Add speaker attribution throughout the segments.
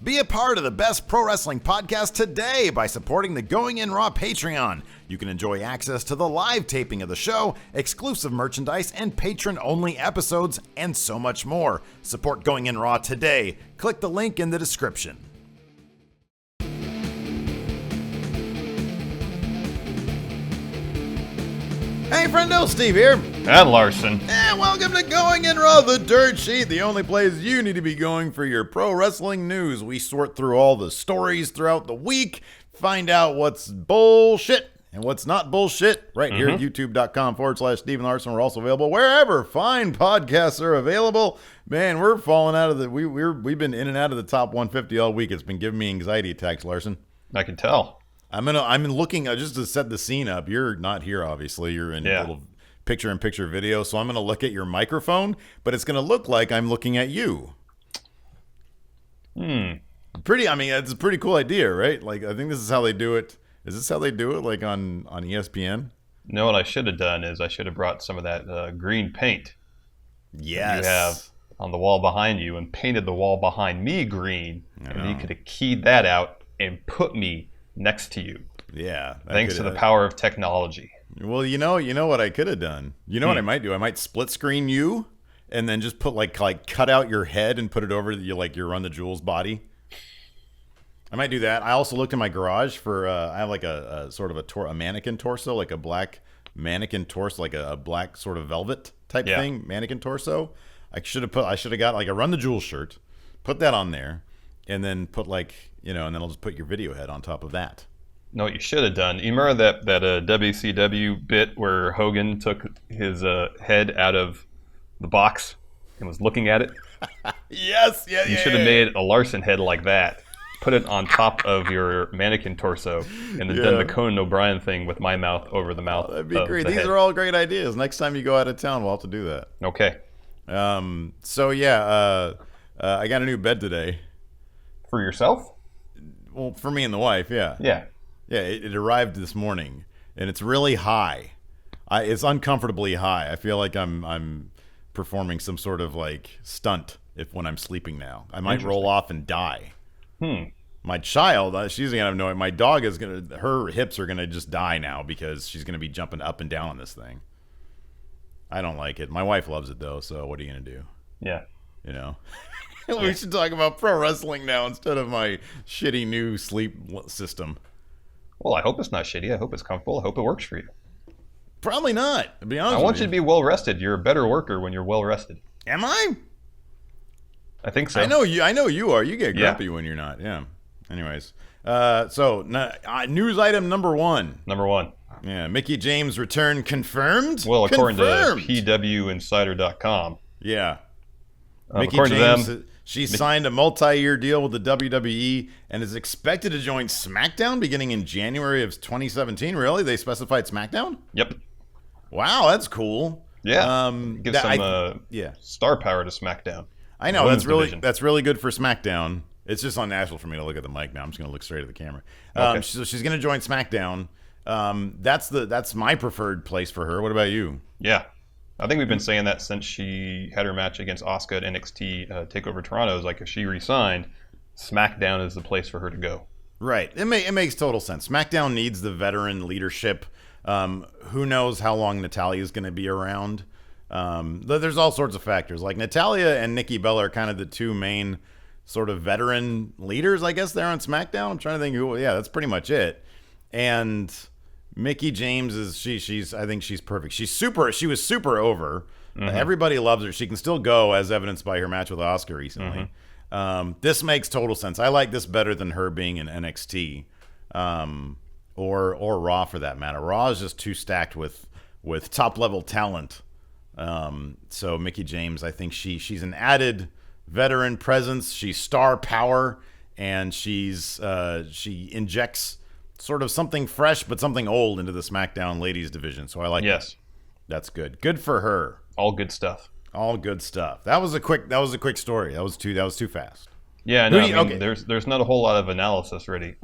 Speaker 1: Be a part of the best pro wrestling podcast today by supporting the Going In Raw Patreon. You can enjoy access to the live taping of the show, exclusive merchandise, and patron-only episodes, and so much more. Support Going In Raw today. Click the link in the description. Hey friendo, Steve here.
Speaker 2: And Larson.
Speaker 1: And welcome to Going In Raw, the dirt sheet, the only place you need to be going for your pro wrestling news. We sort through all the stories throughout the week, find out what's bullshit and what's not bullshit right here at youtube.com/Steven Larson. We're also available wherever fine podcasts are available. Man, we're falling out of the, we've been in and out of the top 150 all week. It's been giving me anxiety attacks, Larson.
Speaker 2: I can tell.
Speaker 1: I'm looking just to set the scene up. You're not here, obviously. You're in a little picture-in-picture video, so I'm going to look at your microphone, but it's going to look like I'm looking at you. It's a pretty cool idea, right? Like, I think this is how they do it. Is this how they do it, like on ESPN?
Speaker 2: No, what I should have done is I should have brought some of that green paint.
Speaker 1: Yes.
Speaker 2: You have on the wall behind you and painted the wall behind me green, and you could have keyed that out and put me next to you.
Speaker 1: Yeah.
Speaker 2: Thanks to the power of technology.
Speaker 1: Well, you know what I could have done? You know what I might do? I might split screen you and then just put like cut out your head and put it over your Run the Jewels body. I might do that. I also looked in my garage for I have like a sort of a mannequin torso, like a black mannequin torso, like a black sort of velvet type thing, mannequin torso. I should have got like a Run the Jewels shirt, put that on there, and then put and then I'll just put your video head on top of that.
Speaker 2: No, what you should have done. You remember that WCW bit where Hogan took his head out of the box and was looking at it?
Speaker 1: Yes,
Speaker 2: You should have made a Larson head like that. Put it on top of your mannequin torso, and then done the Conan O'Brien thing with my mouth over the mouth.
Speaker 1: That'd be great. These are all great ideas. Next time you go out of town, we'll have to do that.
Speaker 2: Okay.
Speaker 1: I got a new bed today.
Speaker 2: For yourself?
Speaker 1: Well, for me and the wife, yeah.
Speaker 2: Yeah.
Speaker 1: Yeah, it arrived this morning, and it's really high. It's uncomfortably high. I feel like I'm performing some sort of like stunt when I'm sleeping now. I might roll off and die. My child, she's gonna have no. My dog is her hips are gonna just die now because she's gonna be jumping up and down on this thing. I don't like it. My wife loves it though. So what are you gonna do?
Speaker 2: Yeah.
Speaker 1: We should talk about pro wrestling now instead of my shitty new sleep system.
Speaker 2: Well, I hope it's not shitty. I hope it's comfortable. I hope it works for you.
Speaker 1: Probably not, to be honest.
Speaker 2: I want you to be well rested. You're a better worker when you're well rested.
Speaker 1: Am I?
Speaker 2: I think so.
Speaker 1: I know you are. You get grumpy when you're not. Yeah. Anyways, news item number one. Yeah, Mickie James' return confirmed.
Speaker 2: Well, according to PWInsider.com.
Speaker 1: Yeah. Mickie James, she signed a multi-year deal with the WWE and is expected to join SmackDown beginning in January of 2017. Really? They specified SmackDown?
Speaker 2: Yep.
Speaker 1: Wow, that's cool.
Speaker 2: Yeah. Give some star power to SmackDown.
Speaker 1: I know, that's really good for SmackDown. It's just unnatural for me to look at the mic now. I'm just going to look straight at the camera. Okay. So she's going to join SmackDown. That's my preferred place for her. What about you?
Speaker 2: Yeah. I think we've been saying that since she had her match against Asuka at NXT TakeOver Toronto. It's like if she re-signed, SmackDown is the place for her to go. Right.
Speaker 1: It makes total sense. SmackDown needs the veteran leadership. Who knows how long Natalya is going to be around? There's all sorts of factors. Like Natalya and Nikki Bella are kind of the two main sort of veteran leaders, I guess, there on SmackDown. I'm trying to think who. Yeah, that's pretty much it. And Mickie James I think she's perfect. She was super over. Everybody loves her. She can still go, as evidenced by her match with Asuka recently. This makes total sense. I like this better than her being in NXT or Raw for that matter. Raw is just too stacked with top level talent. So Mickie James, I think she's an added veteran presence. She's star power, and she injects sort of something fresh but something old into the SmackDown ladies division. So I like that. That's good. Good for her.
Speaker 2: All good stuff.
Speaker 1: That was a quick story. That was too fast.
Speaker 2: Yeah, no, there's not a whole lot of analysis really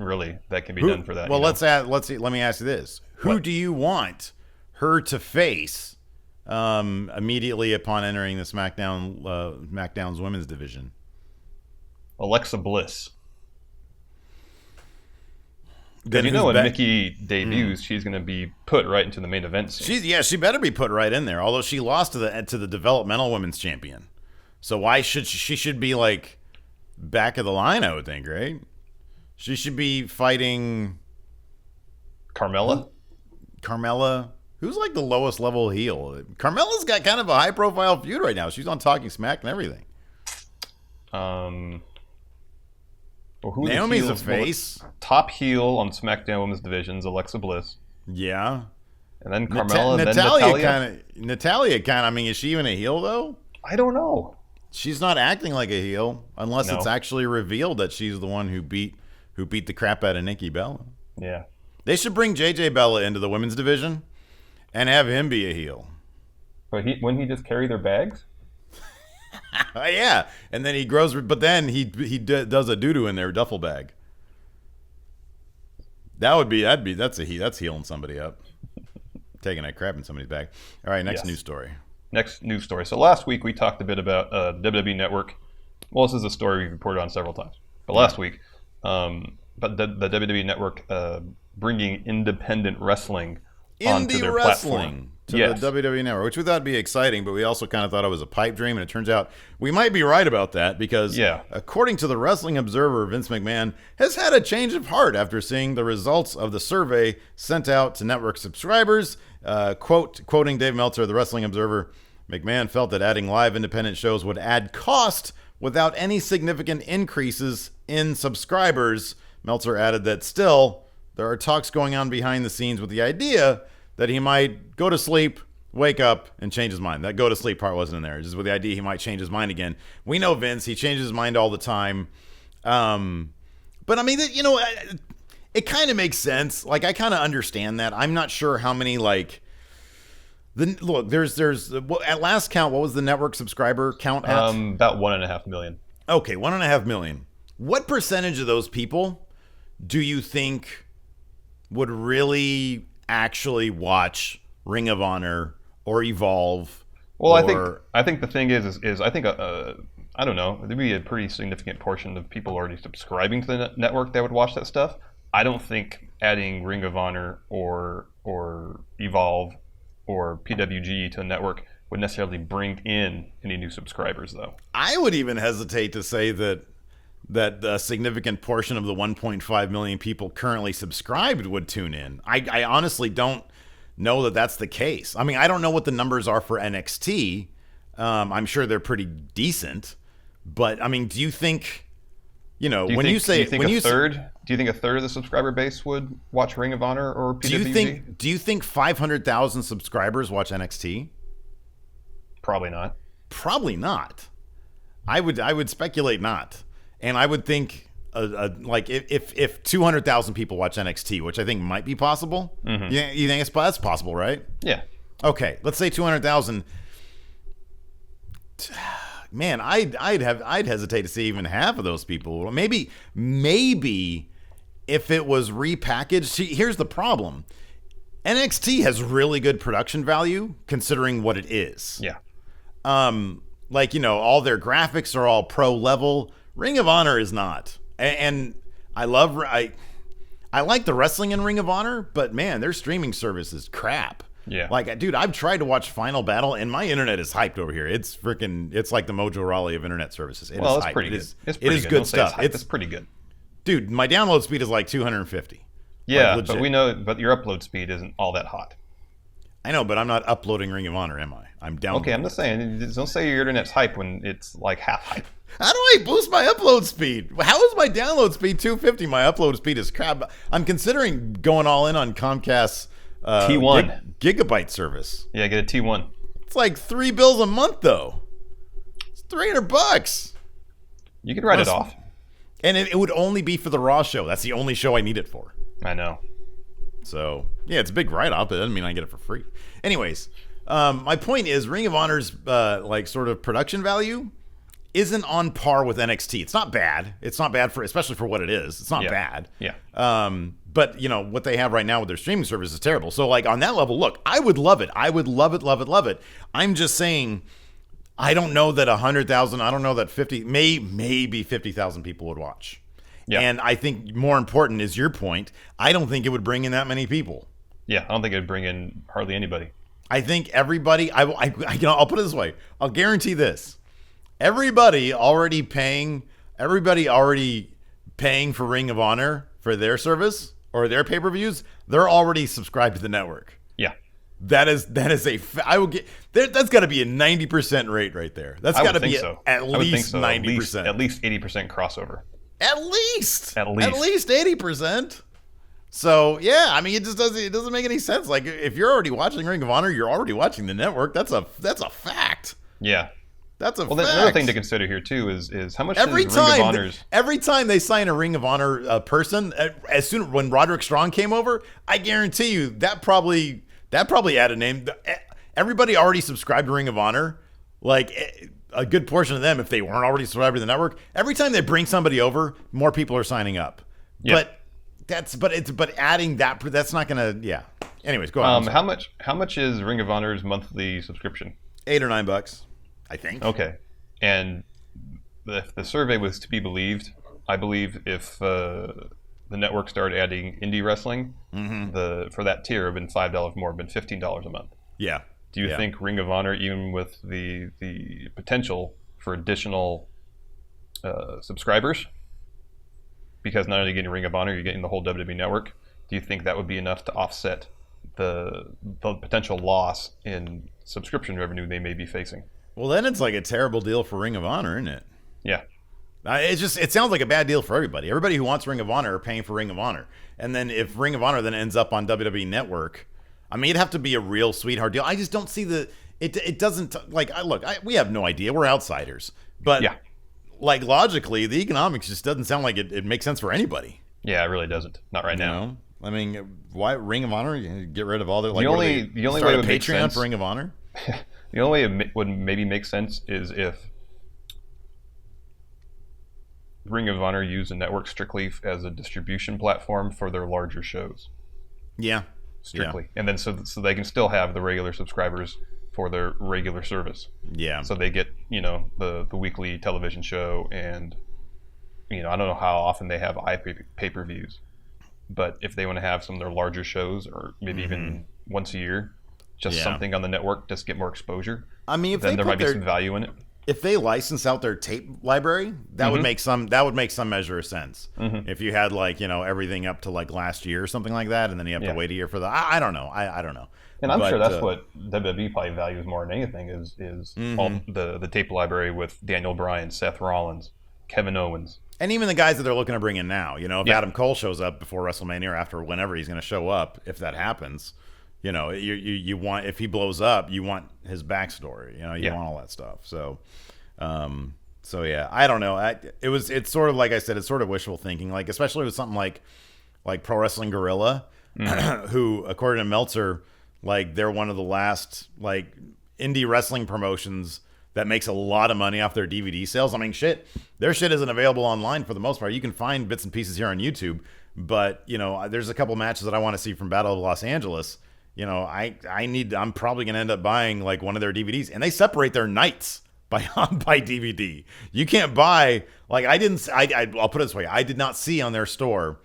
Speaker 2: that can be done for that.
Speaker 1: Well, let me ask you this. Who do you want her to face immediately upon entering the SmackDown's women's division?
Speaker 2: Alexa Bliss. Because when Mickie debuts, she's going to be put right into the main event scene.
Speaker 1: She better be put right in there. Although she lost to the developmental women's champion, so why should she should be like back of the line? I would think, right? She should be fighting
Speaker 2: Carmella.
Speaker 1: Who's like the lowest level heel? Carmella's got kind of a high profile feud right now. She's on Talking Smack and everything. Naomi's a face.
Speaker 2: Top heel on SmackDown Women's Divisions, Alexa Bliss.
Speaker 1: Yeah.
Speaker 2: And then Carmella, then Natalya.
Speaker 1: Natalia kind of, I mean, is she even a heel, though?
Speaker 2: I don't know.
Speaker 1: She's not acting like a heel unless it's actually revealed that she's the one who beat the crap out of Nikki Bella.
Speaker 2: Yeah.
Speaker 1: They should bring JJ Bella into the women's division and have him be a heel.
Speaker 2: But wouldn't he just carry their bags?
Speaker 1: Yeah, and then he grows, but then he does a doo-doo in their duffel bag. That's healing somebody up, taking a crap in somebody's bag. All right, next news story. So last week we talked a bit about WWE Network. Well, this is a story we've reported on several times, but last week, but the WWE Network bringing independent wrestling onto their platform. To the WWE Network, which we thought would be exciting, but we also kind of thought it was a pipe dream, and it turns out we might be right about that because, according to the Wrestling Observer, Vince McMahon has had a change of heart after seeing the results of the survey sent out to network subscribers. Quoting Dave Meltzer, the Wrestling Observer, McMahon felt that adding live independent shows would add cost without any significant increases in subscribers. Meltzer added that still, there are talks going on behind the scenes with the idea that he might go to sleep, wake up, and change his mind. That go to sleep part wasn't in there. Just with the idea he might change his mind again. We know Vince. He changes his mind all the time. But I mean, it kind of makes sense. Like, I kind of understand that. I'm not sure how many, there's at last count, what was the network subscriber count at?
Speaker 2: About 1.5 million.
Speaker 1: Okay, 1.5 million. What percentage of those people do you think would really actually watch Ring of Honor or Evolve?
Speaker 2: Well, I think the thing is I think I don't know, there'd be a pretty significant portion of people already subscribing to the network that would watch that stuff. I don't think adding Ring of Honor or Evolve or PWG to the network would necessarily bring in any new subscribers, though.
Speaker 1: I would even hesitate to say that a significant portion of the 1.5 million people currently subscribed would tune in. I honestly don't know that that's the case. I mean, I don't know what the numbers are for NXT. I'm sure they're pretty decent. But, I mean, do you think, do you think a third of the subscriber base would watch Ring of Honor or PWG? Do you think 500,000 subscribers watch NXT?
Speaker 2: Probably not.
Speaker 1: Probably not. I would speculate not. And I would think, if 200,000 people watch NXT, which I think might be possible, you think that's possible, right?
Speaker 2: Yeah.
Speaker 1: Okay, let's say 200,000. Man, I'd hesitate to see even half of those people. Maybe if it was repackaged. See, here's the problem: NXT has really good production value considering what it is.
Speaker 2: Yeah.
Speaker 1: All their graphics are all pro level. Ring of Honor is not. And I like the wrestling in Ring of Honor, but man, their streaming service is crap.
Speaker 2: Yeah.
Speaker 1: Dude, I've tried to watch Final Battle and my internet is hyped over here. It's like the Mojo Raleigh of internet services. It's hyped.
Speaker 2: Pretty good.
Speaker 1: It is good stuff.
Speaker 2: It's pretty good.
Speaker 1: Dude, my download speed is like 250.
Speaker 2: Yeah, but your upload speed isn't all that hot.
Speaker 1: I know, but I'm not uploading Ring of Honor, am I? I'm downloading.
Speaker 2: Okay, I'm just saying, don't say your internet's hype when it's like half hype.
Speaker 1: How do I boost my upload speed? How is my download speed 250? My upload speed is crap. I'm considering going all in on Comcast's
Speaker 2: T1
Speaker 1: gigabyte service.
Speaker 2: Yeah, get a T1.
Speaker 1: It's like $3 a month though. It's $300.
Speaker 2: You could write it off.
Speaker 1: And it would only be for the Raw show. That's the only show I need it for.
Speaker 2: I know.
Speaker 1: So, yeah, it's a big write-off, but it doesn't mean I get it for free. Anyways, my point is Ring of Honor's sort of production value isn't on par with NXT. It's not bad. It's not bad especially for what it is. It's not bad.
Speaker 2: Yeah.
Speaker 1: But what they have right now with their streaming service is terrible. So on that level, look, I would love it. I would love it. I'm just saying, I don't know that 100,000. I don't know that maybe 50,000 people would watch.
Speaker 2: Yeah.
Speaker 1: And I think more important is your point. I don't think it would bring in that many people.
Speaker 2: Yeah, I don't think it'd bring in hardly anybody.
Speaker 1: I think everybody. I'll put it this way. I'll guarantee this. Everybody already paying for Ring of Honor for their service or their pay-per-views. They're already subscribed to the network.
Speaker 2: Yeah.
Speaker 1: That is I will get there. That's got to be a 90% rate right there. That's got to be at least 90%.
Speaker 2: At least 80% crossover.
Speaker 1: At least 80%. So yeah, I mean, it doesn't make any sense. Like if you're already watching Ring of Honor, you're already watching the network. That's a fact.
Speaker 2: Yeah.
Speaker 1: That's a fact.
Speaker 2: Well, another thing to consider here too is how much
Speaker 1: every
Speaker 2: does Ring of
Speaker 1: time
Speaker 2: Honor's
Speaker 1: every time they sign a Ring of Honor person, when Roderick Strong came over, I guarantee you that probably added name. Everybody already subscribed to Ring of Honor. Like a good portion of them, if they weren't already subscribed to the network, every time they bring somebody over, more people are signing up.
Speaker 2: Yeah.
Speaker 1: But adding that's not gonna. Yeah. Anyways, go on.
Speaker 2: How much is Ring of Honor's monthly subscription?
Speaker 1: $8 or $9, I think.
Speaker 2: Okay, and if the survey was to be believed, I believe if the network started adding indie wrestling, for that tier have been $5 more, been $15 a month.
Speaker 1: Yeah.
Speaker 2: Do you think Ring of Honor, even with the potential for additional subscribers, because not only getting Ring of Honor, you're getting the whole WWE network, do you think that would be enough to offset the potential loss in subscription revenue they may be facing?
Speaker 1: Well, then it's like a terrible deal for Ring of Honor, isn't it?
Speaker 2: Yeah.
Speaker 1: It sounds like a bad deal for everybody. Everybody who wants Ring of Honor are paying for Ring of Honor. And then if Ring of Honor then ends up on WWE Network, I mean, it'd have to be a real sweetheart deal. I just don't see it doesn't, like, we have no idea. We're outsiders. But, like, logically, the economics just doesn't sound like it makes sense for anybody.
Speaker 2: Yeah, it really doesn't. Not right now.
Speaker 1: Know? I mean, why Ring of Honor? Get rid of all their, like,
Speaker 2: the only way it would make
Speaker 1: Patreon
Speaker 2: sense
Speaker 1: for Ring of Honor?
Speaker 2: The only way it would maybe make sense is if Ring of Honor used the network strictly as a distribution platform for their larger shows.
Speaker 1: Yeah.
Speaker 2: Strictly.
Speaker 1: Yeah.
Speaker 2: And then so they can still have the regular subscribers for their regular service.
Speaker 1: Yeah.
Speaker 2: So they get, the weekly television show and, I don't know how often they have pay-per-views. But if they want to have some of their larger shows or maybe even once a year, just something on the network, just get more exposure.
Speaker 1: I mean,
Speaker 2: then there might be some value in it.
Speaker 1: If they license out their tape library, that would make some measure of sense. If you had everything up to like last year or something like that, and then you have to wait a year for the I don't know. I don't know.
Speaker 2: And I'm sure that's what WWE probably values more than anything is all the tape library with Daniel Bryan, Seth Rollins, Kevin Owens.
Speaker 1: And even the guys that they're looking to bring in now, if Adam Cole shows up before WrestleMania or after whenever he's going to show up, if that happens, you want, if he blows up, you want his backstory, you want all that stuff. So yeah, I don't know. It's sort of like I said, it's sort of wishful thinking, like especially with something like Pro Wrestling Guerrilla, who according to Meltzer, like they're one of the last like indie wrestling promotions that makes a lot of money off their DVD sales. I mean, their shit isn't available online for the most part. You can find bits and pieces here on YouTube, but there's a couple matches that I want to see from Battle of Los Angeles. I'm probably going to end up buying like one of their DVDs, and they separate their nights by DVD. You can't buy, like I'll put it this way. I did not see on their store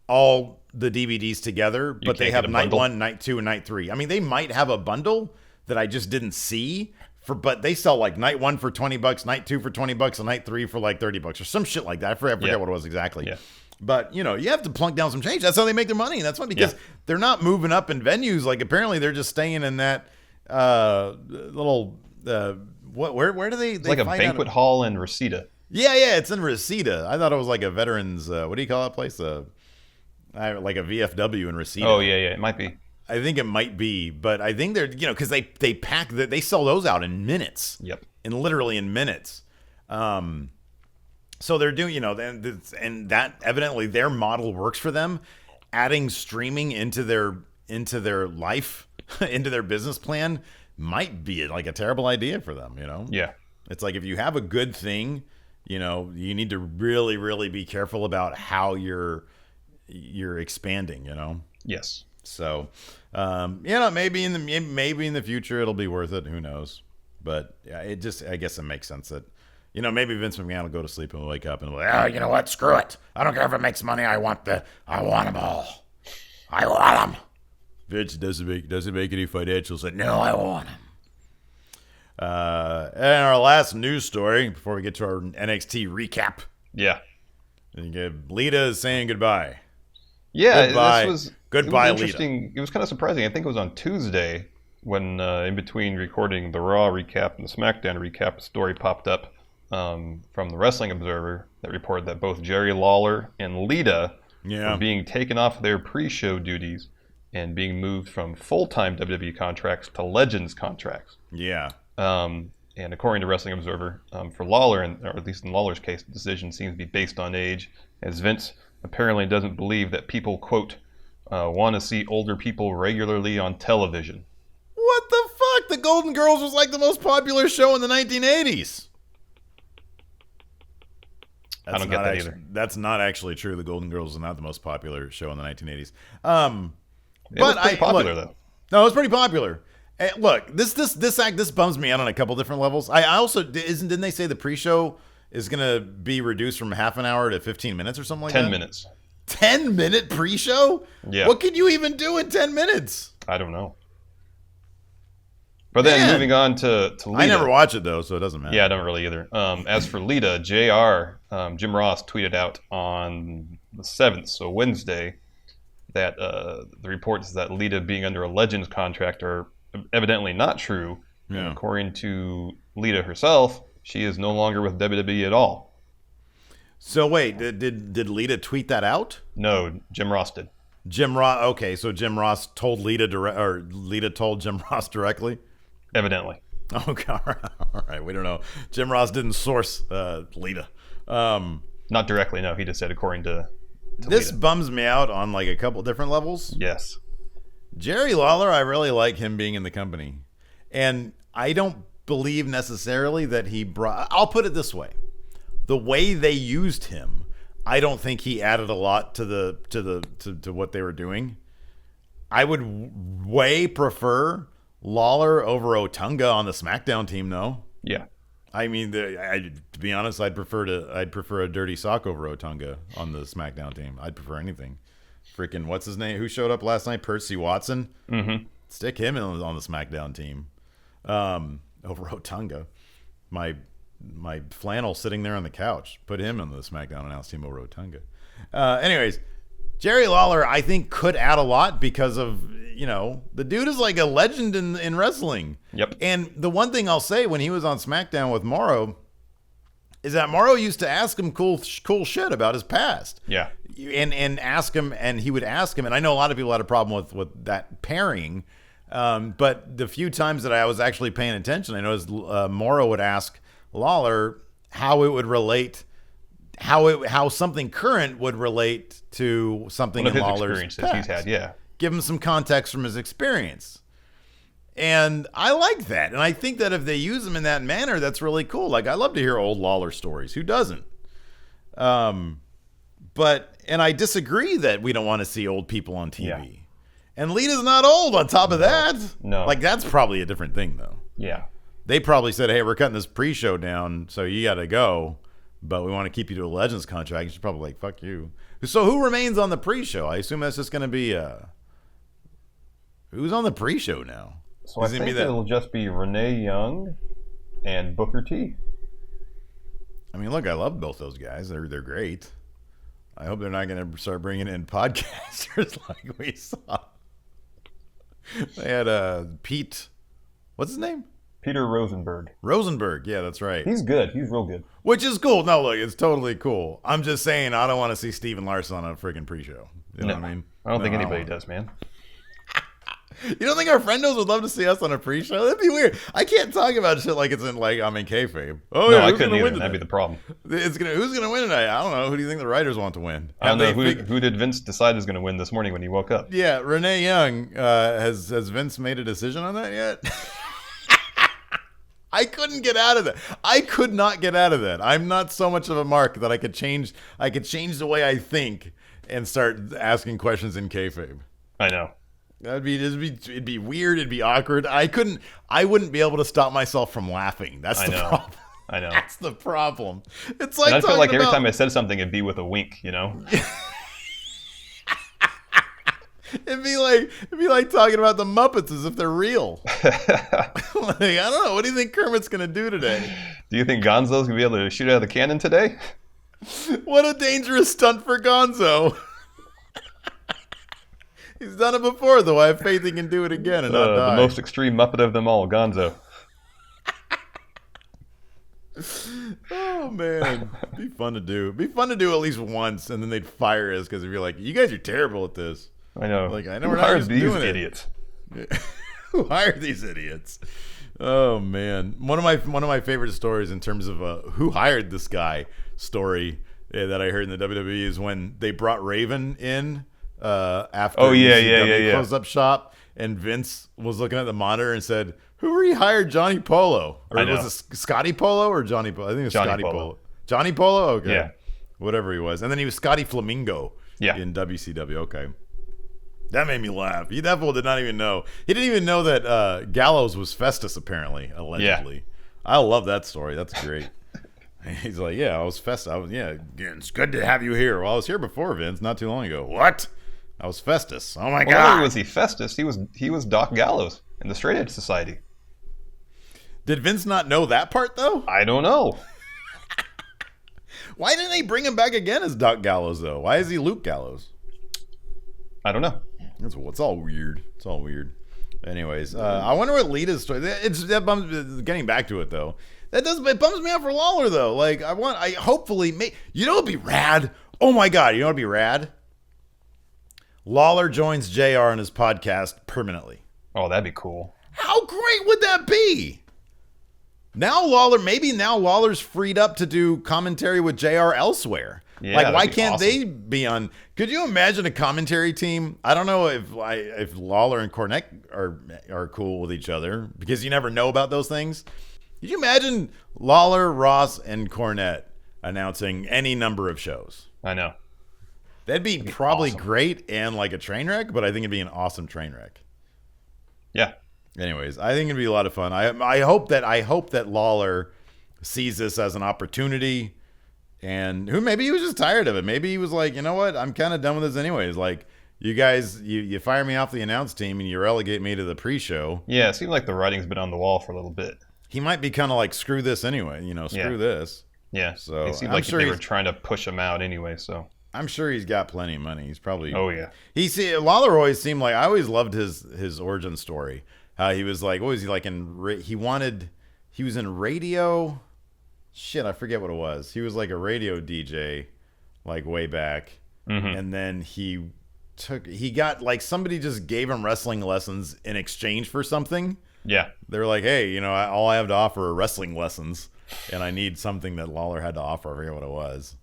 Speaker 1: all the DVDs together, but they have night 1, night 2, and night 3. I mean, they might have a bundle that I just didn't see but they sell like night 1 for $20, night 2 for $20, and night 3 for like $30 or some shit like that. I forget what it was exactly. Yeah. But you have to plunk down some change. That's how they make their money, and that's why, because they're not moving up in venues. Like apparently they're just staying in that little where do they
Speaker 2: like a banquet hall in Reseda.
Speaker 1: Yeah, it's in Reseda. I thought it was like a veterans what do you call that place? Like a VFW in Reseda.
Speaker 2: Oh yeah, it might be.
Speaker 1: I think it might be, but I think they're because they pack they sell those out in minutes.
Speaker 2: Yep.
Speaker 1: And literally in minutes. So they're doing, and that evidently their model works for them. Adding streaming into their life, into their business plan might be like a terrible idea for them,
Speaker 2: Yeah.
Speaker 1: It's like if you have a good thing, you need to really, really be careful about how you're expanding,
Speaker 2: Yes.
Speaker 1: So, maybe in the future it'll be worth it. Who knows? But yeah, I guess it makes sense that, maybe Vince McMahon will go to sleep and wake up and be like, oh, you know what? Screw it. I don't care if it makes money. I want them all. I want them. Vince doesn't make any financial sense. No, I want them. And our last news story before we get to our NXT recap.
Speaker 2: Yeah.
Speaker 1: Lita is saying goodbye.
Speaker 2: Yeah,
Speaker 1: goodbye.
Speaker 2: This was
Speaker 1: goodbye,
Speaker 2: interesting.
Speaker 1: Lita.
Speaker 2: It was kind of surprising. I think it was on Tuesday when, in between recording the Raw recap and the SmackDown recap, a story popped up from the Wrestling Observer that reported that both Jerry Lawler and Lita were being taken off their pre-show duties and being moved from full-time WWE contracts to Legends contracts.
Speaker 1: Yeah.
Speaker 2: And according to Wrestling Observer, for Lawler, or at least in Lawler's case, the decision seems to be based on age, as Vince apparently doesn't believe that people, quote, want to see older people regularly on television.
Speaker 1: What the fuck? The Golden Girls was like the most popular show in the 1980s.
Speaker 2: I don't get that either.
Speaker 1: That's not actually true. The Golden Girls was not the most popular show in the 1980s.
Speaker 2: It was pretty popular, though.
Speaker 1: No, it was pretty popular. Look, this bums me out on a couple different levels. I also didn't they say the pre-show is gonna be reduced from half an hour to 15 minutes or something like
Speaker 2: 10
Speaker 1: that?
Speaker 2: 10 minutes.
Speaker 1: 10-minute pre-show?
Speaker 2: Yeah.
Speaker 1: What can you even do in 10 minutes?
Speaker 2: I don't know. But then moving on to Lita.
Speaker 1: I never watch it though, so it doesn't matter.
Speaker 2: Yeah, I don't really either. As for Lita, JR, Jim Ross tweeted out on the 7th, so Wednesday, that the reports that Lita being under a Legends contract are evidently not true.
Speaker 1: Yeah.
Speaker 2: According to Lita herself, she is no longer with WWE at all.
Speaker 1: So wait, did Lita tweet that out?
Speaker 2: No, Jim Ross did.
Speaker 1: Jim Ross. Okay, so Jim Ross told Lita or Lita told Jim Ross directly.
Speaker 2: Evidently.
Speaker 1: Okay, all right. We don't know. Jim Ross didn't source Lita.
Speaker 2: Not directly. No, he just said according to
Speaker 1: this
Speaker 2: Lita.
Speaker 1: Bums me out on like a couple different levels.
Speaker 2: Yes.
Speaker 1: Jerry Lawler, I really like him being in the company, and I don't believe necessarily that he brought. I'll put it this way: the way they used him, I don't think he added a lot to what they were doing. I would way prefer Lawler over Otunga on the SmackDown team, though.
Speaker 2: Yeah.
Speaker 1: I mean, to be honest, I'd prefer a dirty sock over Otunga on the SmackDown team. I'd prefer anything. Freaking what's his name? Who showed up last night? Percy Watson.
Speaker 2: Mm-hmm.
Speaker 1: Stick him on the SmackDown team over Otunga. My flannel sitting there on the couch. Put him on the SmackDown announced team over Otunga. Anyways, Jerry Lawler, I think, could add a lot because of, the dude is like a legend in wrestling.
Speaker 2: Yep.
Speaker 1: And the one thing I'll say when he was on SmackDown with Morrow is that Morrow used to ask him cool shit about his past.
Speaker 2: Yeah.
Speaker 1: And ask him, and he would ask him, and I know a lot of people had a problem with that pairing, but the few times that I was actually paying attention, I noticed Morrow would ask Lawler how it would relate, how something current would relate to something in Lawler's past.
Speaker 2: He's had, yeah.
Speaker 1: Give him some context from his experience. And I like that. And I think that if they use him in that manner, that's really cool. Like, I love to hear old Lawler stories. Who doesn't? And I disagree that we don't want to see old people on TV. Yeah. And Lita's not old on top of that.
Speaker 2: No.
Speaker 1: Like, that's probably a different thing, though.
Speaker 2: Yeah.
Speaker 1: They probably said, hey, we're cutting this pre-show down, so you got to go. But we want to keep you to a Legends contract. She's probably like, fuck you. So who remains on the pre-show? I assume that's just going to be... who's on the pre-show now?
Speaker 2: So I think it'll just be Renee Young and Booker T.
Speaker 1: I mean, look, I love both those guys. They're great. I hope they're not going to start bringing in podcasters like we saw. They had Pete. What's his name?
Speaker 2: Peter Rosenberg.
Speaker 1: Rosenberg, yeah, that's right.
Speaker 2: He's good. He's real good.
Speaker 1: Which is cool. No, look, it's totally cool. I'm just saying I don't want to see Steven Larson on a freaking pre-show. You know what I mean?
Speaker 2: I don't think anybody does, man.
Speaker 1: You don't think our friendos would love to see us on a pre-show? That'd be weird. I can't talk about shit like it's in I'm in kayfabe. Oh
Speaker 2: no,
Speaker 1: yeah,
Speaker 2: I couldn't either. That'd be the problem.
Speaker 1: Who's gonna win tonight? I don't know. Who do you think the writers want to win?
Speaker 2: I don't know. Who did Vince decide was going to win this morning when he woke up?
Speaker 1: Yeah, Renee Young. Has Vince made a decision on that yet? I couldn't get out of that. I could not get out of that. I'm not so much of a mark that I could change the way I think and start asking questions in kayfabe.
Speaker 2: I know.
Speaker 1: It'd be weird. It'd be awkward. I wouldn't be able to stop myself from laughing. That's the problem.
Speaker 2: I know.
Speaker 1: That's the problem. It's like
Speaker 2: And I feel like
Speaker 1: talking
Speaker 2: every
Speaker 1: about-
Speaker 2: time I said something, it'd be with a wink, you know?
Speaker 1: It'd be like talking about the Muppets as if they're real. Like, I don't know. What do you think Kermit's gonna do today?
Speaker 2: Do you think Gonzo's gonna be able to shoot out of the cannon today?
Speaker 1: What a dangerous stunt for Gonzo. He's done it before, though. I have faith he can do it again and not die.
Speaker 2: The most extreme Muppet of them all, Gonzo.
Speaker 1: Oh man, be fun to do. Be fun to do at least once, and then they'd fire us because they'd be like, "You guys are terrible at this."
Speaker 2: I know.
Speaker 1: Like, I know
Speaker 2: Who
Speaker 1: we're not
Speaker 2: hired
Speaker 1: used to
Speaker 2: these
Speaker 1: doing it.
Speaker 2: idiots?
Speaker 1: Who hired these idiots? Oh man, one of my favorite stories in terms of who hired this guy story that I heard in the WWE is when they brought Raven in after ECW closed up shop, and Vince was looking at the monitor and said, "Who rehired Johnny Polo?" Or was it Scotty Polo or Johnny Polo? I think it was Scotty Polo. Johnny Polo? Okay.
Speaker 2: Yeah.
Speaker 1: Whatever he was. And then he was Scotty Flamingo in WCW. Okay. That made me laugh. That fool did not even know. He didn't even know that Gallows was Festus, apparently, allegedly. Yeah. I love that story. That's great. He's like, yeah, I was Festus. It's good to have you here. Well, I was here before, Vince, not too long ago. What? I was Festus. Oh, my God.
Speaker 2: Not only was he Festus, he was Doc Gallows in the Straight Edge Society.
Speaker 1: Did Vince not know that part, though?
Speaker 2: I don't know.
Speaker 1: Why didn't they bring him back again as Doc Gallows, though? Why is he Luke Gallows?
Speaker 2: I don't know.
Speaker 1: It's all weird. It's all weird. Anyways, I wonder what Lita's story. Getting back to it though, it bums me out for Lawler though. Like hopefully, you know what'd be rad? Oh my God, you know what'd be rad? Lawler joins JR on his podcast permanently.
Speaker 2: Oh, that'd be cool.
Speaker 1: How great would that be? Now Lawler's freed up to do commentary with JR elsewhere. Yeah, like, why can't they be on? Could you imagine a commentary team? I don't know if Lawler and Cornette are cool with each other, because you never know about those things. Could you imagine Lawler, Ross, and Cornette announcing any number of shows?
Speaker 2: I know.
Speaker 1: That'd be probably awesome. Great and like a train wreck, but I think it'd be an awesome train wreck.
Speaker 2: Yeah.
Speaker 1: Anyways, I think it'd be a lot of fun. I hope that Lawler sees this as an opportunity. And maybe he was just tired of it. Maybe he was like, you know what? I'm kind of done with this anyways. Like, you guys, you fire me off the announce team and you relegate me to the pre-show.
Speaker 2: Yeah, it seemed like the writing's been on the wall for a little bit.
Speaker 1: He might be kind of like, screw this anyway. Screw this.
Speaker 2: Yeah.
Speaker 1: So
Speaker 2: it seemed like they were trying to push him out anyway. So
Speaker 1: I'm sure he's got plenty of money. He's probably.
Speaker 2: Oh yeah.
Speaker 1: Lawler always seemed like, I always loved his origin story. How he was like, what was he like he was in radio. Shit, I forget what it was. He was like a radio DJ, like way back, and then he got like somebody just gave him wrestling lessons in exchange for something.
Speaker 2: Yeah,
Speaker 1: they were like, hey, all I have to offer are wrestling lessons, and I need something that Lawler had to offer. I forget what it was,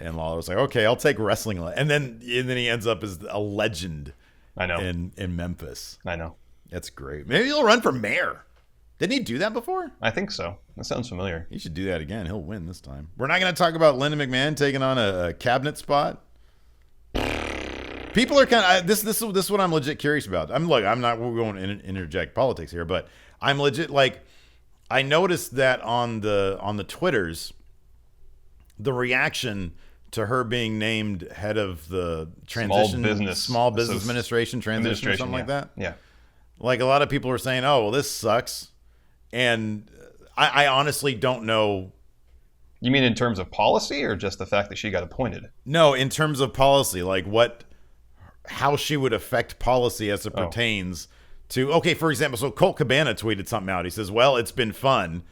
Speaker 1: and Lawler was like, okay, I'll take wrestling, and then he ends up as a legend.
Speaker 2: I know
Speaker 1: in Memphis.
Speaker 2: I know.
Speaker 1: That's great. Maybe he'll run for mayor. Didn't he do that before?
Speaker 2: I think so. That sounds familiar.
Speaker 1: He should do that again. He'll win this time. We're not going to talk about Linda McMahon taking on a cabinet spot. People are kind of this is what I'm legit curious about. We're going to interject politics here, but I'm legit like, I noticed that on the Twitters, the reaction to her being named head of the small business administration transition or something like that.
Speaker 2: Yeah.
Speaker 1: Like, a lot of people are saying, oh, well, this sucks. And I honestly don't know.
Speaker 2: You mean in terms of policy or just the fact that she got appointed?
Speaker 1: No, in terms of policy, like how she would affect policy as it pertains to, okay, for example, so Colt Cabana tweeted something out. He says, well, it's been fun.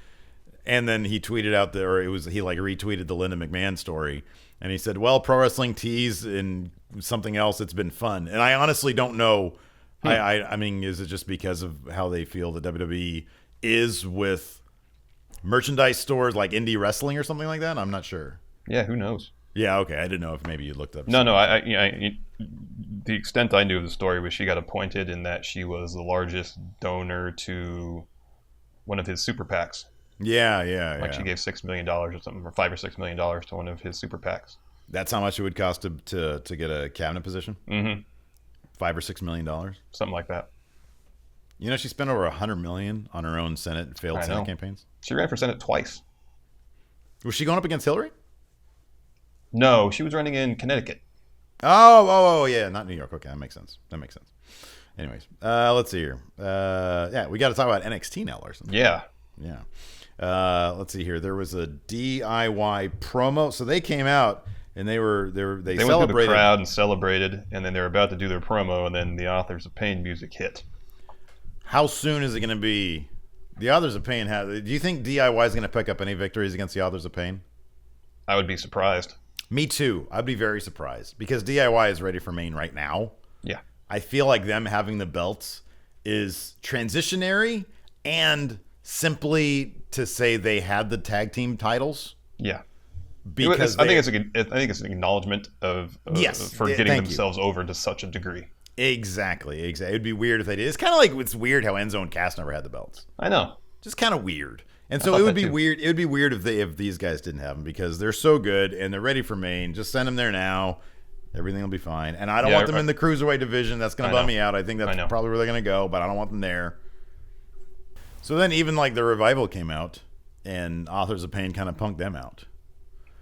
Speaker 1: And then he tweeted out he like retweeted the Linda McMahon story. And he said, well, Pro Wrestling Tees and something else, it's been fun. And I honestly don't know. I mean, is it just because of how they feel the WWE is with merchandise stores like indie wrestling or something like that? I'm not sure.
Speaker 2: Yeah, who knows?
Speaker 1: Yeah, okay. I didn't know if maybe you looked up.
Speaker 2: No. The extent I knew of the story was she got appointed and that she was the largest donor to one of his super PACs.
Speaker 1: Yeah.
Speaker 2: Like she gave $6 million or something, or $5 or $6 million to one of his super PACs.
Speaker 1: That's how much it would cost to get a cabinet position?
Speaker 2: Mm-hmm.
Speaker 1: $5 or $6 million,
Speaker 2: something like that.
Speaker 1: She spent over $100 million on her own failed Senate campaigns.
Speaker 2: She ran for Senate twice.
Speaker 1: Was she going up against Hillary?
Speaker 2: No, she was running in Connecticut.
Speaker 1: Oh, yeah, not New York. Okay, that makes sense. Anyways, let's see here. Yeah, we got to talk about NXT now, Larson.
Speaker 2: Yeah.
Speaker 1: Let's see here. There was a DIY promo. So they came out and they celebrated.
Speaker 2: Went through the crowd and celebrated, and then they're about to do their promo, and then the Authors of Pain music hit.
Speaker 1: How soon is it going to be? The Authors of Pain. Do you think DIY is going to pick up any victories against the Authors of Pain?
Speaker 2: I would be surprised.
Speaker 1: Me too. I'd be very surprised because DIY is ready for Main right now.
Speaker 2: Yeah.
Speaker 1: I feel like them having the belts is transitionary and simply to say they had the tag team titles.
Speaker 2: Yeah.
Speaker 1: Because
Speaker 2: I think it's an acknowledgement of for getting themselves over to such a degree.
Speaker 1: Exactly. It'd be weird if they did. It's kind of like it's weird how Enzo and Cass never had the belts.
Speaker 2: I know.
Speaker 1: Just kind of weird. And so it would be weird. It would be weird if these guys didn't have them because they're so good and they're ready for Main. Just send them there now. Everything will be fine. And I don't want them in the Cruiserweight division. That's going to bum me out. I think that's probably where they're going to go, but I don't want them there. So then even like the Revival came out and Authors of Pain kind of punked them out.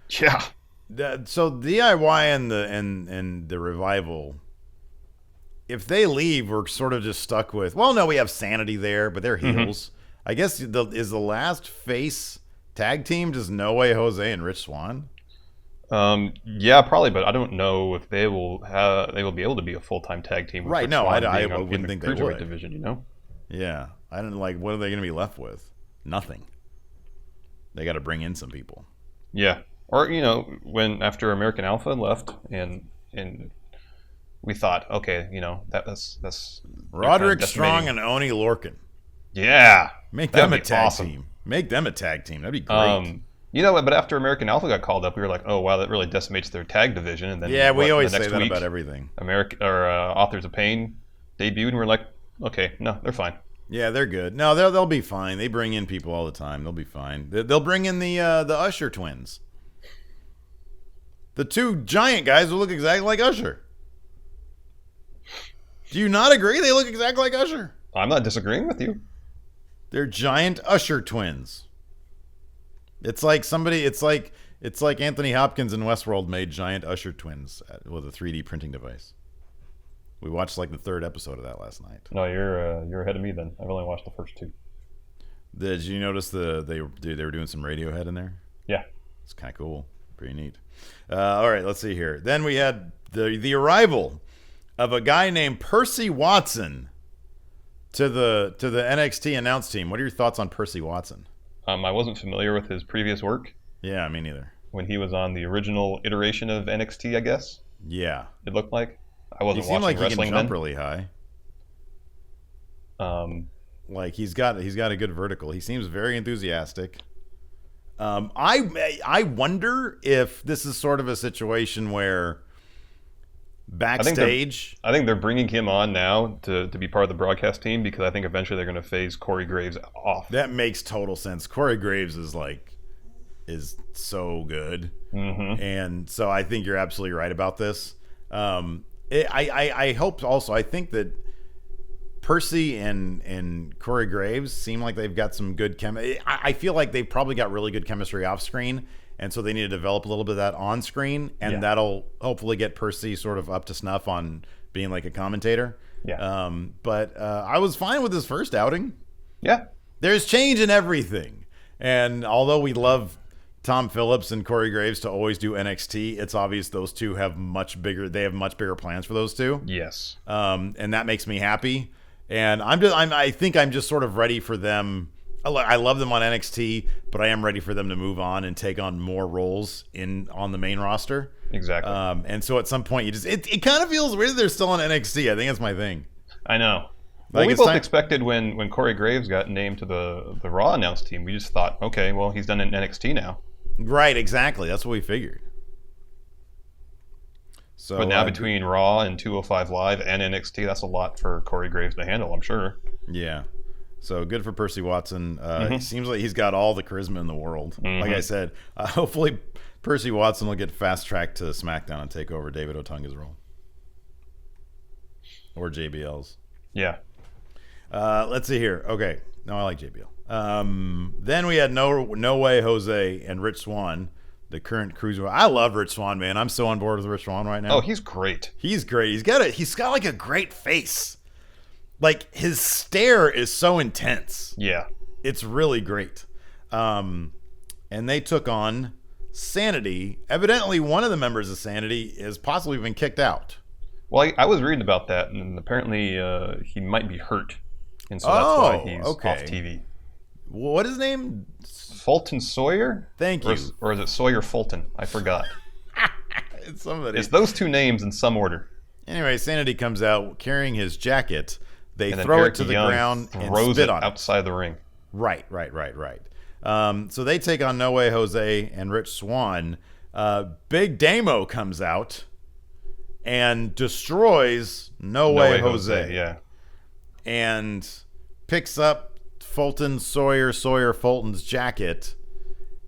Speaker 2: Yeah.
Speaker 1: So DIY and the Revival, if they leave, we're sort of just stuck with, well, no, we have Sanity there, but they're heels. I guess is the last face tag team just No Way Jose and Rich Swann?
Speaker 2: Yeah, probably, but I don't know if they will be able to be a full-time tag team.
Speaker 1: Right? No, I wouldn't think they would.
Speaker 2: Division, you know?
Speaker 1: Yeah, I don't like. What are they going to be left with? Nothing. They got to bring in some people.
Speaker 2: Yeah, or when after American Alpha left and we thought, okay, that's
Speaker 1: Roderick Strong and Oni Lorcan.
Speaker 2: Yeah,
Speaker 1: make them a tag team. Make them a tag team. That'd be great.
Speaker 2: But after American Alpha got called up, we were like, oh wow, that really decimates their tag division. And then
Speaker 1: we always say that about everything.
Speaker 2: Authors of Pain debuted, and we're like, okay, no, they're fine.
Speaker 1: Yeah, they're good. No, they'll be fine. They bring in people all the time. They'll be fine. They'll bring in the Usher twins, the two giant guys who look exactly like Usher. Do you not agree? They look exactly like Usher.
Speaker 2: I'm not disagreeing with you.
Speaker 1: They're giant Usher twins. It's like Anthony Hopkins in Westworld made giant Usher twins with a 3D printing device. We watched like the third episode of that last night.
Speaker 2: No, you're ahead of me then. I've only watched the first two.
Speaker 1: Did you notice they were doing some Radiohead in there?
Speaker 2: Yeah,
Speaker 1: it's kind of cool, pretty neat. All right, let's see here. Then we had the arrival of a guy named Percy Watson to the NXT announce team. What are your thoughts on Percy Watson?
Speaker 2: I wasn't familiar with his previous work.
Speaker 1: Yeah, me neither.
Speaker 2: When he was on the original iteration of NXT, I guess.
Speaker 1: Yeah,
Speaker 2: it looked like. I wasn't
Speaker 1: watching
Speaker 2: like
Speaker 1: wrestling. He can jump
Speaker 2: then.
Speaker 1: really high. Like he's got a good vertical. He seems very enthusiastic. I wonder if this is sort of a situation where backstage,
Speaker 2: I think they're bringing him on now to be part of the broadcast team because I think eventually they're going to phase Corey Graves off.
Speaker 1: That makes total sense. Corey Graves is so good, and so I think you're absolutely right about this. I hope also. I think that Percy and Corey Graves seem like they've got some good chemistry. I feel like they've probably got really good chemistry off screen. And so they need to develop a little bit of that on screen, and that'll hopefully get Percy sort of up to snuff on being like a commentator.
Speaker 2: Yeah.
Speaker 1: But I was fine with his first outing.
Speaker 2: Yeah.
Speaker 1: There's change in everything. And although we love Tom Phillips and Corey Graves to always do NXT, it's obvious those two have much bigger plans for those two.
Speaker 2: Yes.
Speaker 1: And that makes me happy. And I think I'm just sort of ready for them. I love them on NXT, but I am ready for them to move on and take on more roles on the main roster.
Speaker 2: Exactly.
Speaker 1: And so at some point, it kind of feels weird that they're still on NXT. I think that's my thing.
Speaker 2: I know. Well, we both expected when Corey Graves got named to the Raw announce team, we just thought, okay, well, he's done it in NXT now.
Speaker 1: Right, exactly. That's what we figured. So,
Speaker 2: but now between Raw and 205 Live and NXT, that's a lot for Corey Graves to handle, I'm sure.
Speaker 1: Yeah. So good for Percy Watson. He seems like he's got all the charisma in the world. Like I said, hopefully Percy Watson will get fast-tracked to SmackDown and take over David Otunga's role. Or JBL's.
Speaker 2: Yeah.
Speaker 1: Let's see here. Okay. No, I like JBL. Then we had No Way Jose and Rich Swann, the current cruiserweight. I love Rich Swann, man. I'm so on board with Rich Swann right now.
Speaker 2: Oh, he's great.
Speaker 1: He's great. He's got like a great face. Like his stare is so intense.
Speaker 2: Yeah.
Speaker 1: It's really great. And they took on Sanity. Evidently, one of the members of Sanity has possibly been kicked out.
Speaker 2: Well, I was reading about that, and apparently he might be hurt, and so that's why he's off TV.
Speaker 1: What is his name?
Speaker 2: Fulton Sawyer?
Speaker 1: Thank you.
Speaker 2: Or is it Sawyer Fulton? I forgot.
Speaker 1: It's somebody.
Speaker 2: It's those two names in some order.
Speaker 1: Anyway, Sanity comes out carrying his jacket. They
Speaker 2: And then
Speaker 1: throw
Speaker 2: Eric
Speaker 1: it to the
Speaker 2: Young
Speaker 1: ground and
Speaker 2: throws
Speaker 1: spit
Speaker 2: it
Speaker 1: on it.
Speaker 2: outside the ring.
Speaker 1: Right. So they take on No Way Jose and Rich Swann. Big Damo comes out and destroys No Way Jose.
Speaker 2: Yeah.
Speaker 1: And picks up Sawyer Fulton's jacket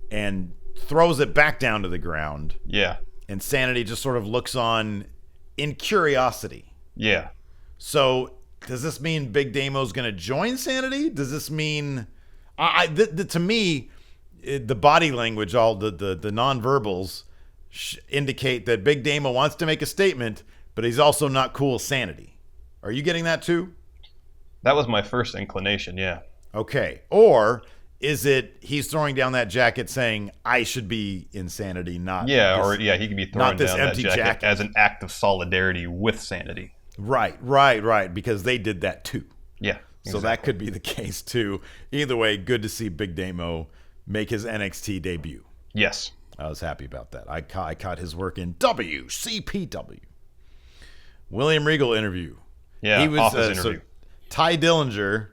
Speaker 1: and throws it back down to the ground.
Speaker 2: Yeah.
Speaker 1: And Sanity just sort of looks on in curiosity.
Speaker 2: Yeah.
Speaker 1: So does this mean Big Damo's going to join Sanity? Does this mean... to me, the body language, all the nonverbals indicate that Big Damo wants to make a statement, but he's also not cool with Sanity. Are you getting that too?
Speaker 2: That was my first inclination, yeah.
Speaker 1: Okay. Or is it he's throwing down that jacket saying, I should be in Sanity, not
Speaker 2: he could be throwing down that jacket as an act of solidarity with Sanity.
Speaker 1: Right. Because they did that too.
Speaker 2: Yeah.
Speaker 1: So that could be the case too. Either way, good to see Big Damo make his NXT debut.
Speaker 2: Yes.
Speaker 1: I was happy about that. I caught his work in WCPW. William Regal interview.
Speaker 2: Yeah,
Speaker 1: he was
Speaker 2: office interview.
Speaker 1: So Ty Dillinger.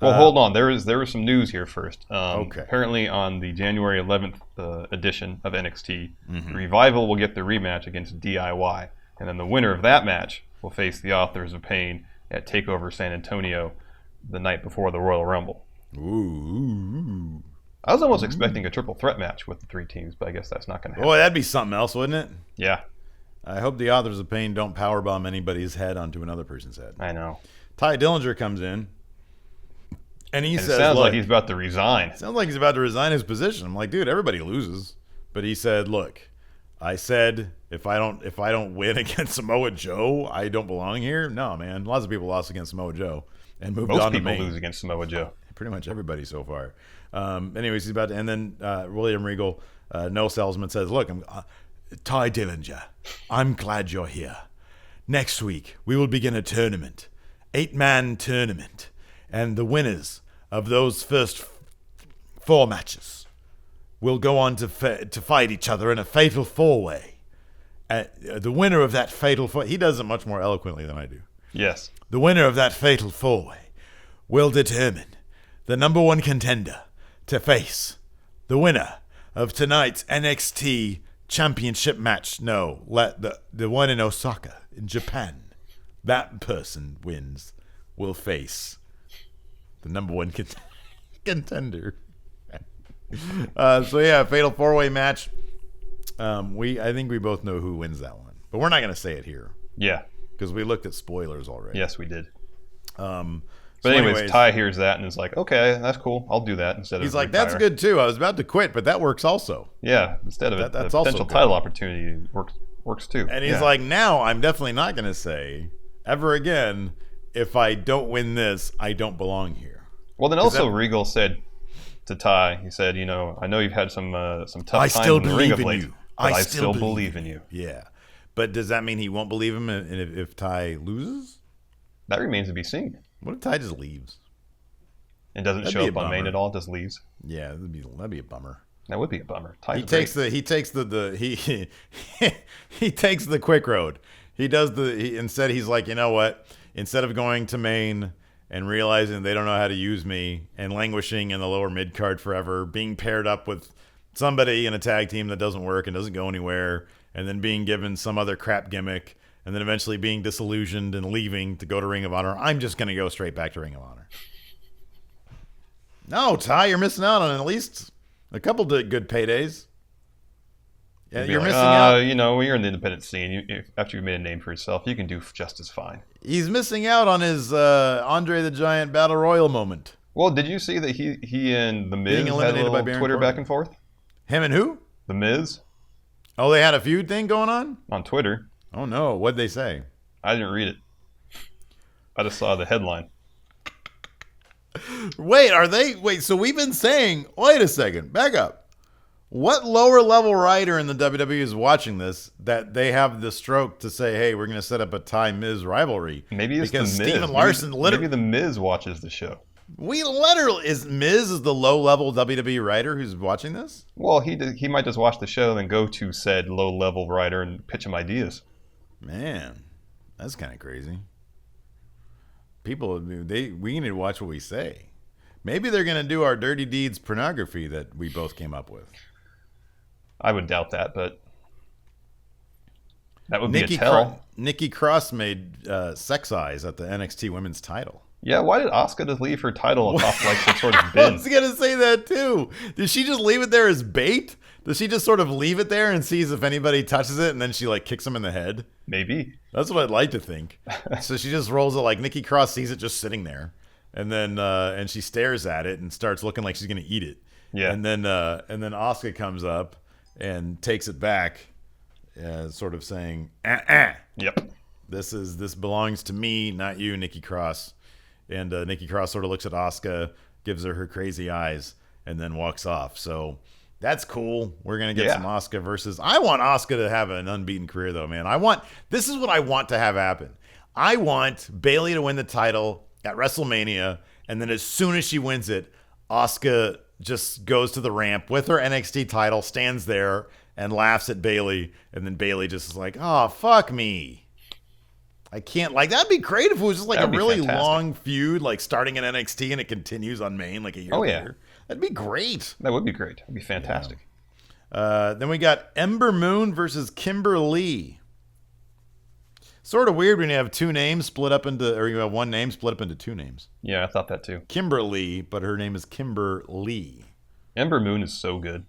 Speaker 2: Well, hold on. There was some news here first.
Speaker 1: Okay.
Speaker 2: Apparently, on the January 11th edition of NXT, Revival will get the rematch against DIY, and then the winner of that match will face the Authors of Pain at TakeOver San Antonio the night before the Royal Rumble.
Speaker 1: Ooh.
Speaker 2: I was almost expecting a triple threat match with the three teams, but I guess that's not going to happen.
Speaker 1: Boy, that'd be something else, wouldn't it?
Speaker 2: Yeah.
Speaker 1: I hope the Authors of Pain don't powerbomb anybody's head onto another person's head.
Speaker 2: I know.
Speaker 1: Ty Dillinger comes in, and he says,
Speaker 2: it sounds like he's about to resign.
Speaker 1: Sounds like he's about to resign his position. I'm like, dude, everybody loses. But he said, look, I said if I don't win against Samoa Joe, I don't belong here. No, man. Lots of people lost against Samoa Joe and moved on to Maine.
Speaker 2: Most people lose against Samoa Joe.
Speaker 1: Pretty much everybody so far. Anyways, he's about to, and then William Regal, no salesman, says, look, I'm Ty Dillinger. I'm glad you're here. Next week, we will begin a tournament, 8-man tournament, and the winners of those first 4 matches will go on to fight each other in a fatal 4-way. The winner of that fatal 4, he does it much more eloquently than I do.
Speaker 2: Yes.
Speaker 1: The winner of that fatal 4-way will determine the number 1 contender to face the winner of tonight's NXT championship match. No, the one in Osaka, in Japan. That person wins, will face the number 1 contender. So yeah, fatal 4-way match. I think we both know who wins that one, but we're not going to say it here.
Speaker 2: Yeah,
Speaker 1: because we looked at spoilers already.
Speaker 2: Yes, we did.
Speaker 1: But
Speaker 2: anyways, Ty hears that and is like, okay, that's cool. I'll do that instead of
Speaker 1: He's like,
Speaker 2: retire.
Speaker 1: that's good too. I was about to quit, but that works also.
Speaker 2: Yeah, instead of
Speaker 1: that's
Speaker 2: a
Speaker 1: also
Speaker 2: potential
Speaker 1: good.
Speaker 2: title opportunity works too.
Speaker 1: And he's like, now I'm definitely not going to say ever again, if I don't win this, I don't belong here.
Speaker 2: Well, then also Regal said to Ty, he said, I know you've had some tough times in the ring of late, but I still believe in you.
Speaker 1: Yeah. But does that mean he won't believe him if Ty loses?
Speaker 2: That remains to be seen.
Speaker 1: What if Ty just leaves?
Speaker 2: And doesn't show up on Main at all, just leaves?
Speaker 1: Yeah, that'd be a bummer.
Speaker 2: That would be a bummer.
Speaker 1: He takes the he takes the quick road. Instead he's like, you know what? Instead of going to Maine and realizing they don't know how to use me and languishing in the lower mid card forever, being paired up with somebody in a tag team that doesn't work and doesn't go anywhere, and then being given some other crap gimmick, and then eventually being disillusioned and leaving to go to Ring of Honor, I'm just going to go straight back to Ring of Honor. No, Ty, you're missing out on at least a couple of good paydays. Yeah,
Speaker 2: Be
Speaker 1: you're
Speaker 2: like,
Speaker 1: missing out.
Speaker 2: you know, when you're in the independent scene, after you've made a name for yourself, you can do just as fine.
Speaker 1: He's missing out on his Andre the Giant Battle Royal moment.
Speaker 2: Well, did you see that he and The Miz
Speaker 1: Being
Speaker 2: had a
Speaker 1: eliminated by
Speaker 2: little
Speaker 1: Baron
Speaker 2: Twitter
Speaker 1: Corbin.
Speaker 2: back and forth?
Speaker 1: Him and who?
Speaker 2: The Miz
Speaker 1: Oh, they had a feud thing going on?
Speaker 2: on Twitter.
Speaker 1: Oh, no. What'd they say?
Speaker 2: I didn't read it. I just saw the headline.
Speaker 1: Wait, so we've been saying, wait a second, back up. What lower level writer in the WWE is watching this that they have the stroke to say, hey, we're going to set up a Ty-Miz rivalry?
Speaker 2: Maybe it's
Speaker 1: because
Speaker 2: The Miz.
Speaker 1: Steven Larson
Speaker 2: Maybe The Miz watches the show.
Speaker 1: Miz is the low level WWE writer who's watching this?
Speaker 2: Well, he might just watch the show and then go to said low level writer and pitch him ideas.
Speaker 1: Man, that's kind of crazy. People, we need to watch what we say. Maybe they're going to do our dirty deeds pornography that we both came up with.
Speaker 2: I would doubt that, but that would be a tell.
Speaker 1: Nikki Cross made sex eyes at the NXT Women's title.
Speaker 2: Yeah, why did Asuka just leave her title atop like some sort of
Speaker 1: I
Speaker 2: bin?
Speaker 1: was going to say that too. Did she just leave it there as bait? Does she just sort of leave it there and sees if anybody touches it and then she like kicks him in the head?
Speaker 2: Maybe.
Speaker 1: That's what I'd like to think. So she just rolls it like Nikki Cross sees it just sitting there. And then and she stares at it and starts looking like she's going to eat it.
Speaker 2: Yeah.
Speaker 1: And then Asuka comes up and takes it back, sort of saying,
Speaker 2: Yep.
Speaker 1: This belongs to me, not you, Nikki Cross. And Nikki Cross sort of looks at Asuka, gives her crazy eyes, and then walks off. So that's cool. We're gonna get some Asuka versus. I want Asuka to have an unbeaten career, though, man. This is what I want to have happen. I want Bayley to win the title at WrestleMania, and then as soon as she wins it, Asuka just goes to the ramp with her NXT title, stands there, and laughs at Bayley, and then Bayley just is like, "Oh, fuck me." I can't, like, that'd be great if it was just like a really long feud, like starting in NXT and it continues on main like a year later. That'd be great.
Speaker 2: That would be great. That'd be fantastic.
Speaker 1: Yeah. Then we got Ember Moon versus Kimber Lee. Sort of weird when you have two names split up into, or you have one name split up into two names.
Speaker 2: Yeah, I thought that too.
Speaker 1: Kimberly, but her name is Kimber Lee.
Speaker 2: Ember Moon is so good.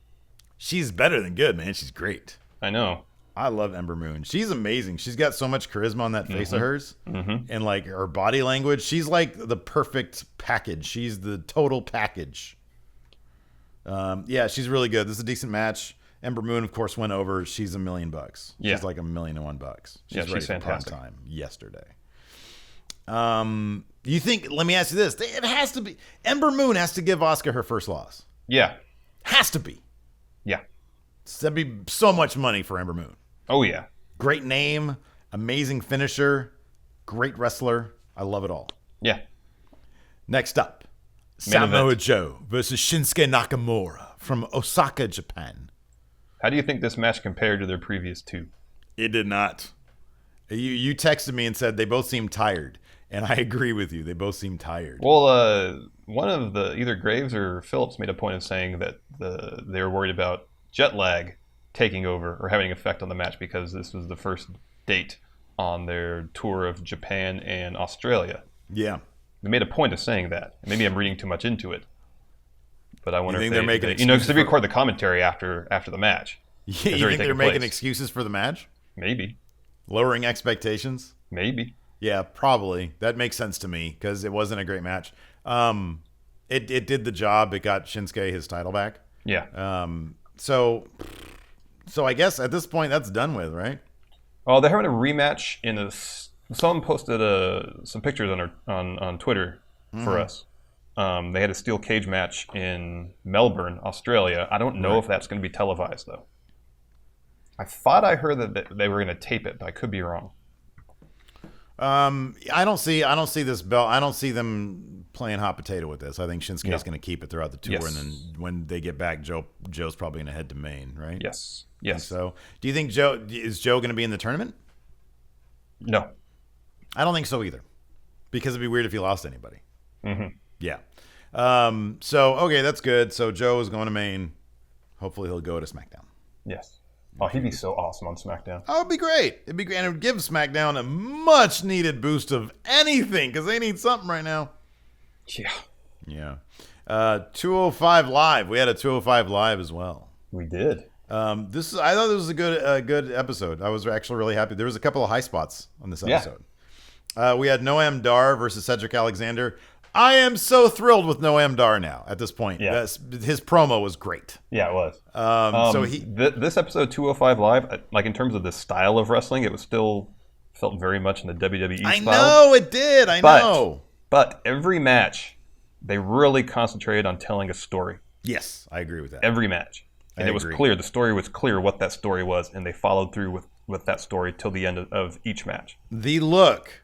Speaker 1: She's better than good, man. She's great.
Speaker 2: I know.
Speaker 1: I love Ember Moon. She's amazing. She's got so much charisma on that face of hers. And like her body language. She's like the perfect package. She's the total package. Yeah, she's really good. This is a decent match. Ember Moon, of course, went over. She's $1 million. She's like $1,000,001. She's ready for prime time yesterday. You think, let me ask you this. It has to be, Ember Moon has to give Asuka her first loss.
Speaker 2: Yeah.
Speaker 1: Has to be.
Speaker 2: Yeah.
Speaker 1: That'd be so much money for Ember Moon.
Speaker 2: Oh, yeah.
Speaker 1: Great name, amazing finisher, great wrestler. I love it all.
Speaker 2: Yeah.
Speaker 1: Next up, Samoa Joe versus Shinsuke Nakamura from Osaka, Japan.
Speaker 2: How do you think this match compared to their previous two?
Speaker 1: It did not. You texted me and said they both seem tired, and I agree with you. They both seem tired.
Speaker 2: Well, one of either Graves or Phillips made a point of saying that they were worried about jet lag taking over or having an effect on the match because this was the first date on their tour of Japan and Australia.
Speaker 1: Yeah.
Speaker 2: They made a point of saying that. Maybe I'm reading too much into it. But I wonder if
Speaker 1: they're making
Speaker 2: because they record the commentary after the match.
Speaker 1: Yeah, you think they're making excuses for the match?
Speaker 2: Maybe.
Speaker 1: Lowering expectations?
Speaker 2: Maybe.
Speaker 1: Yeah, probably. That makes sense to me because it wasn't a great match. It did the job. It got Shinsuke his title back.
Speaker 2: Yeah.
Speaker 1: So I guess at this point that's done with, right?
Speaker 2: Oh, they're having a rematch in someone posted some pictures on Twitter for us. They had a steel cage match in Melbourne, Australia. I don't know if that's going to be televised though. I thought I heard that they were going to tape it, but I could be wrong.
Speaker 1: I don't see this belt. I don't see them playing hot potato with this. I think Shinsuke is going to keep it throughout the tour, and then when they get back, Joe's probably going to head to Maine, right?
Speaker 2: Yes.
Speaker 1: So, do you think Joe going to be in the tournament?
Speaker 2: No,
Speaker 1: I don't think so either, because it'd be weird if he lost anybody. Yeah. So okay, that's good. So Joe is going to Maine. Hopefully, he'll go to SmackDown.
Speaker 2: Yes. Oh, he'd be so awesome on SmackDown.
Speaker 1: Oh, it'd be great. It'd be great. And it would give SmackDown a much needed boost of anything because they need something right now.
Speaker 2: Yeah.
Speaker 1: 205 Live. We had a 205 Live as well.
Speaker 2: We did.
Speaker 1: I thought this was a good episode. I was actually really happy. There was a couple of high spots on this episode. We had Noam Dar versus Cedric Alexander. I am so thrilled with Noam Dar now at this point.
Speaker 2: Yeah.
Speaker 1: His promo was great.
Speaker 2: Yeah, it was. This episode 205 Live, like in terms of the style of wrestling, it was still felt very much in the WWE style.
Speaker 1: I know it did. I know.
Speaker 2: But every match, they really concentrated on telling a story.
Speaker 1: Yes, I agree with that.
Speaker 2: Every match. And it was clear. The story was clear what that story was, and they followed through with that story till the end of each match.
Speaker 1: The look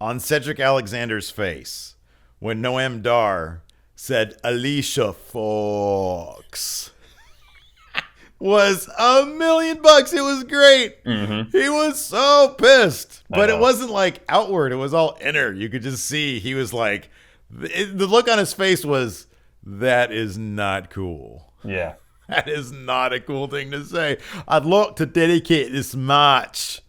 Speaker 1: on Cedric Alexander's face when Noam Dar said Alicia Fox was $1,000,000. It was great. Mm-hmm. He was so pissed. But it wasn't like outward. It was all inner. You could just see he was like, the look on his face was, that is not cool.
Speaker 2: Yeah.
Speaker 1: That is not a cool thing to say. I'd like to dedicate this match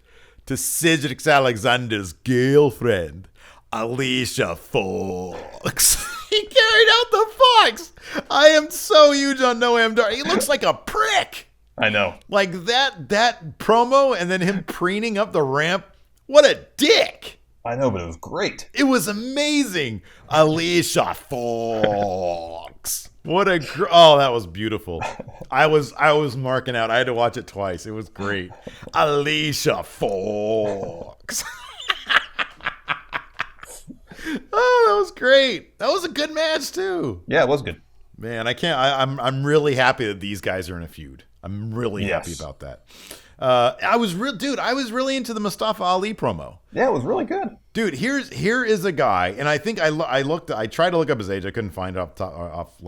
Speaker 1: to Cedric Alexander's girlfriend, Alicia Fox. He carried out the Fox. I am so huge on Noam Dar. He looks like a prick.
Speaker 2: I know.
Speaker 1: Like that promo and then him preening up the ramp. What a dick.
Speaker 2: I know, but it was great.
Speaker 1: It was amazing. Alicia Fox. That was beautiful. I was marking out. I had to watch it twice. It was great. Alicia Fox. Oh, that was great. That was a good match too.
Speaker 2: Yeah, it was good.
Speaker 1: Man, I'm really happy that these guys are in a feud. I'm really happy about that. I was really into the Mustafa Ali promo.
Speaker 2: Yeah, it was really good.
Speaker 1: Dude, here is a guy, and I think I tried to look up his age. I couldn't find it off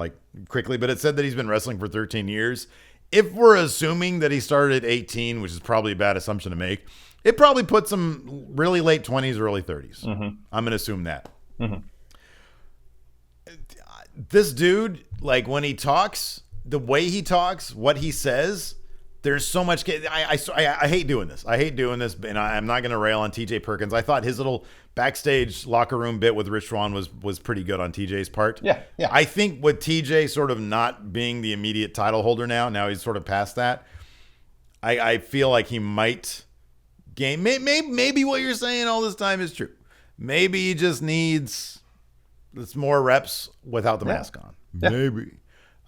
Speaker 1: quickly, but it said that he's been wrestling for 13 years. If we're assuming that he started at 18, which is probably a bad assumption to make, it probably puts him really late 20s, early 30s. Mm-hmm. I'm going to assume that. Mm-hmm. This dude, like when he talks, the way he talks, what he says, there's so much. I hate doing this. And I'm not going to rail on TJ Perkins. I thought his little backstage locker room bit with Rich Swann was pretty good on TJ's part.
Speaker 2: Yeah.
Speaker 1: I think with TJ sort of not being the immediate title holder now he's sort of past that. I feel like he might gain. Maybe what you're saying all this time is true. Maybe he just needs more reps without the mask on.
Speaker 2: Yeah.
Speaker 1: Maybe.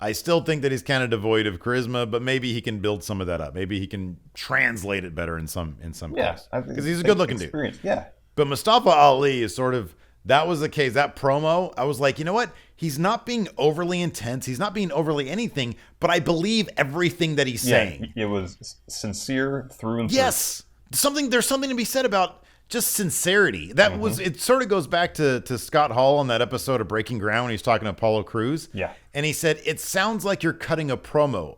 Speaker 1: I still think that he's kind of devoid of charisma, but maybe he can build some of that up. Maybe he can translate it better in some case. Because he's a good-looking dude.
Speaker 2: Yeah.
Speaker 1: But Mustafa Ali is sort of, that was the case. That promo, I was like, you know what? He's not being overly intense. He's not being overly anything, but I believe everything that he's saying.
Speaker 2: It was sincere through and through.
Speaker 1: Yes. There's something to be said about just sincerity. That was, it sort of goes back to Scott Hall on that episode of Breaking Ground when he's talking to Apollo Crews.
Speaker 2: Yeah.
Speaker 1: And he said, it sounds like you're cutting a promo.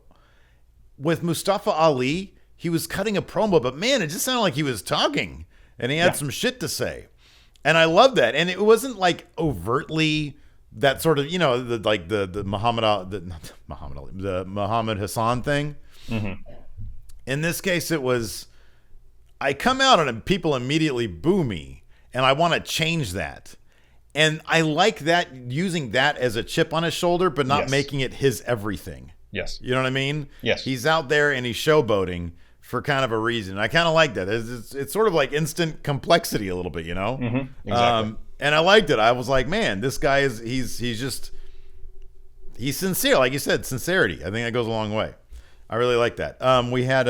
Speaker 1: With Mustafa Ali, he was cutting a promo, but man, it just sounded like he was talking and he had some shit to say. And I love that. And it wasn't like overtly that sort of, the Muhammad Hassan thing. Mm-hmm. In this case, it was, I come out and people immediately boo me, and I want to change that. And I like that, using that as a chip on his shoulder, but not making it his everything.
Speaker 2: Yes.
Speaker 1: You know what I mean?
Speaker 2: Yes.
Speaker 1: He's out there and he's showboating for kind of a reason. I kind of like that. It's sort of like instant complexity a little bit, you know?
Speaker 2: Mm-hmm. Exactly.
Speaker 1: And I liked it. I was like, man, this guy he's sincere. Like you said, sincerity. I think that goes a long way. I really like that. We had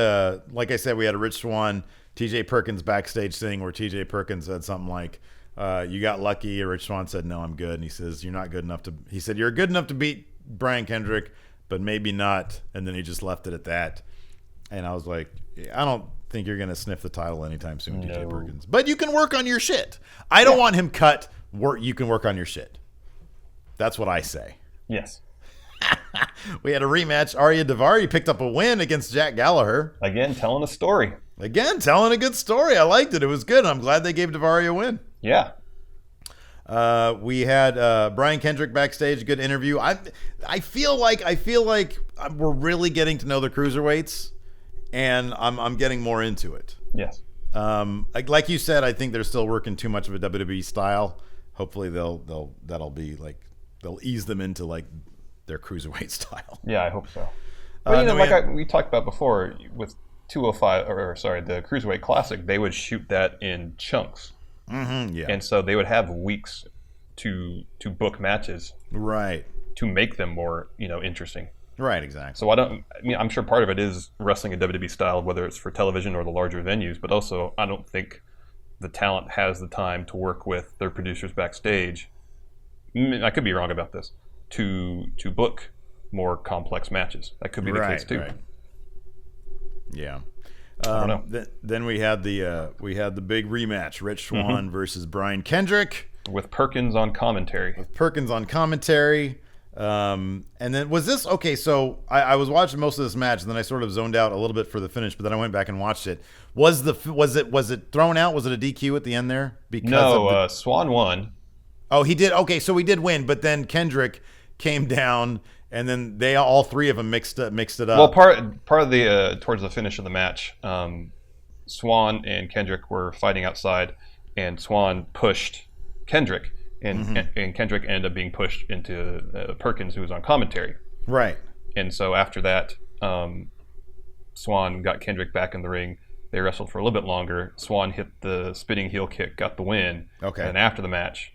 Speaker 1: like I said, we had a Rich Swann, TJ Perkins backstage thing where TJ Perkins said something like, you got lucky. Rich Swann said, no, I'm good. And he says, you're not good enough he said, you're good enough to beat Brian Kendrick, but maybe not. And then he just left it at that. And I was like, I don't think you're going to sniff the title anytime soon, TJ Perkins. But you can work on your shit. I don't want him cut. You can work on your shit. That's what I say.
Speaker 2: Yes.
Speaker 1: We had a rematch. Arya Daivari picked up a win against Jack Gallagher.
Speaker 2: Again, telling a story.
Speaker 1: Again, telling a good story. I liked it. It was good. I'm glad they gave Daivari a win.
Speaker 2: Yeah.
Speaker 1: We had Brian Kendrick backstage. Good interview. I feel like we're really getting to know the cruiserweights, and I'm getting more into it.
Speaker 2: Yes.
Speaker 1: Like you said, I think they're still working too much of a WWE style. Hopefully that'll be like, they'll ease them into like their cruiserweight style.
Speaker 2: Yeah, I hope so. Well, we talked about before with 205, or sorry, the Cruiserweight Classic, they would shoot that in chunks.
Speaker 1: Yeah.
Speaker 2: And so they would have weeks to book matches.
Speaker 1: Right.
Speaker 2: To make them more, interesting.
Speaker 1: Right, exactly.
Speaker 2: So I'm sure part of it is wrestling in WWE style, whether it's for television or the larger venues, but also I don't think the talent has the time to work with their producers backstage. I could be wrong about this. To book more complex matches. That could be the case too. Right.
Speaker 1: Yeah.
Speaker 2: I don't know.
Speaker 1: Then we had the big rematch: Rich Swann versus Brian Kendrick
Speaker 2: with Perkins on commentary.
Speaker 1: And then was this okay? So I was watching most of this match, and then I sort of zoned out a little bit for the finish. But then I went back and watched it. Was it thrown out? Was it a DQ at the end there?
Speaker 2: Because Swann won.
Speaker 1: Oh, he did. Okay, so he did win, but then Kendrick came down, and then all three of them mixed it up.
Speaker 2: Well, part of the towards the finish of the match, Swann and Kendrick were fighting outside, and Swann pushed Kendrick. And Kendrick ended up being pushed into Perkins, who was on commentary.
Speaker 1: Right.
Speaker 2: And so after that, Swann got Kendrick back in the ring. They wrestled for a little bit longer. Swann hit the spinning heel kick, got the win.
Speaker 1: Okay.
Speaker 2: And after the match,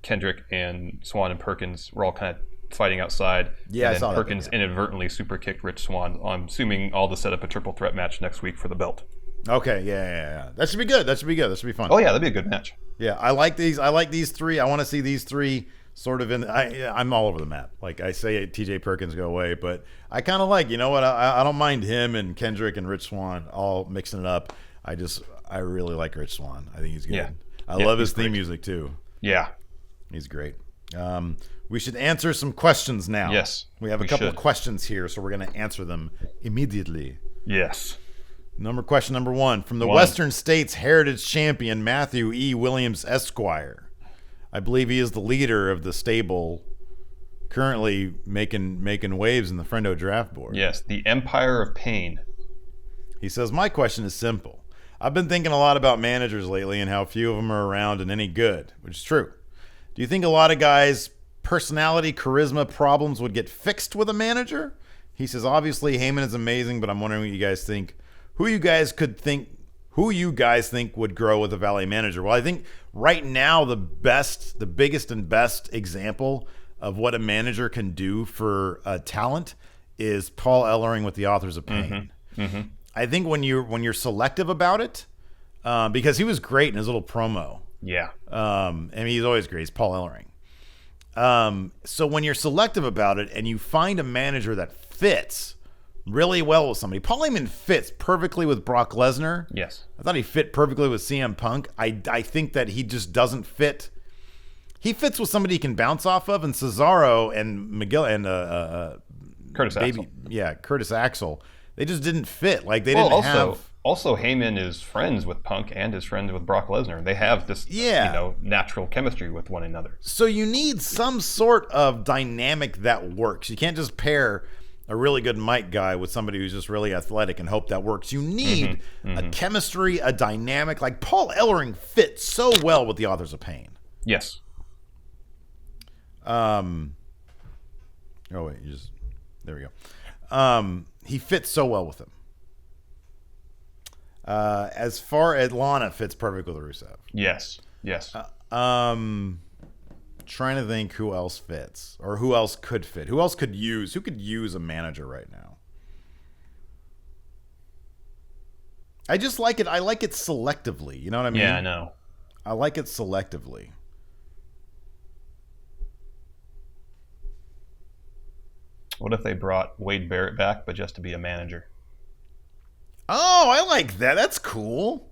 Speaker 2: Kendrick and Swann and Perkins were all kind of fighting outside.
Speaker 1: Yeah,
Speaker 2: and
Speaker 1: I saw that.
Speaker 2: Perkins inadvertently super kicked Rich Swann. I'm assuming all to set up a triple threat match next week for the belt.
Speaker 1: Okay, yeah. That should be good. That should be fun.
Speaker 2: Oh yeah, that'd be a good match.
Speaker 1: Yeah, I like these three. I want to see these three sort of in. I'm all over the map. Like I say, T.J. Perkins go away, but I kind of like. You know what? I don't mind him and Kendrick and Rich Swann all mixing it up. I really like Rich Swann. I think he's good.
Speaker 2: Yeah.
Speaker 1: I love his theme music too.
Speaker 2: Yeah,
Speaker 1: he's great. We should answer some questions now.
Speaker 2: Yes,
Speaker 1: we have a couple of questions here, so we're going to answer them immediately.
Speaker 2: Yes.
Speaker 1: Question number 1 from the Western States Heritage Champion Matthew E. Williams Esquire. I believe he is the leader of the stable, currently making waves in the Friendo draft board.
Speaker 2: Yes, the Empire of Pain.
Speaker 1: He says, my question is simple. I've been thinking a lot about managers lately and how few of them are around and any good, which is true. Do you think a lot of guys' personality, charisma problems would get fixed with a manager? He says, obviously Heyman is amazing, but I'm wondering what you guys think. Who you guys think would grow with a Valley manager? Well, I think right now the biggest and best example of what a manager can do for a talent is Paul Ellering with the Authors of Pain. I think when you're selective about it, because he was great in his little promo.
Speaker 2: Yeah.
Speaker 1: He's always great. He's Paul Ellering. So when you're selective about it and you find a manager that fits really well with somebody. Paul Heyman fits perfectly with Brock Lesnar.
Speaker 2: Yes.
Speaker 1: I thought he fit perfectly with CM Punk. I think that he just doesn't fit. He fits with somebody he can bounce off of, and Cesaro and Miguel and
Speaker 2: Curtis Axel.
Speaker 1: Yeah, Curtis Axel. They just didn't fit. Like they didn't have.
Speaker 2: Also, Heyman is friends with Punk and is friends with Brock Lesnar. They have this, natural chemistry with one another.
Speaker 1: So you need some sort of dynamic that works. You can't just pair a really good mic guy with somebody who's just really athletic and hope that works. You need a chemistry, a dynamic. Like Paul Ellering fits so well with the Authors of Pain.
Speaker 2: Yes.
Speaker 1: There we go. He fits so well with him. As far as Lana fits perfect with Rusev.
Speaker 2: Yes.
Speaker 1: Trying to think who else fits or who else could fit. Who could use a manager right now? I just like it. I like it selectively. You know what I mean?
Speaker 2: Yeah, I know.
Speaker 1: I like it selectively.
Speaker 2: What if they brought Wade Barrett back, but just to be a manager?
Speaker 1: Oh, I like that. That's cool.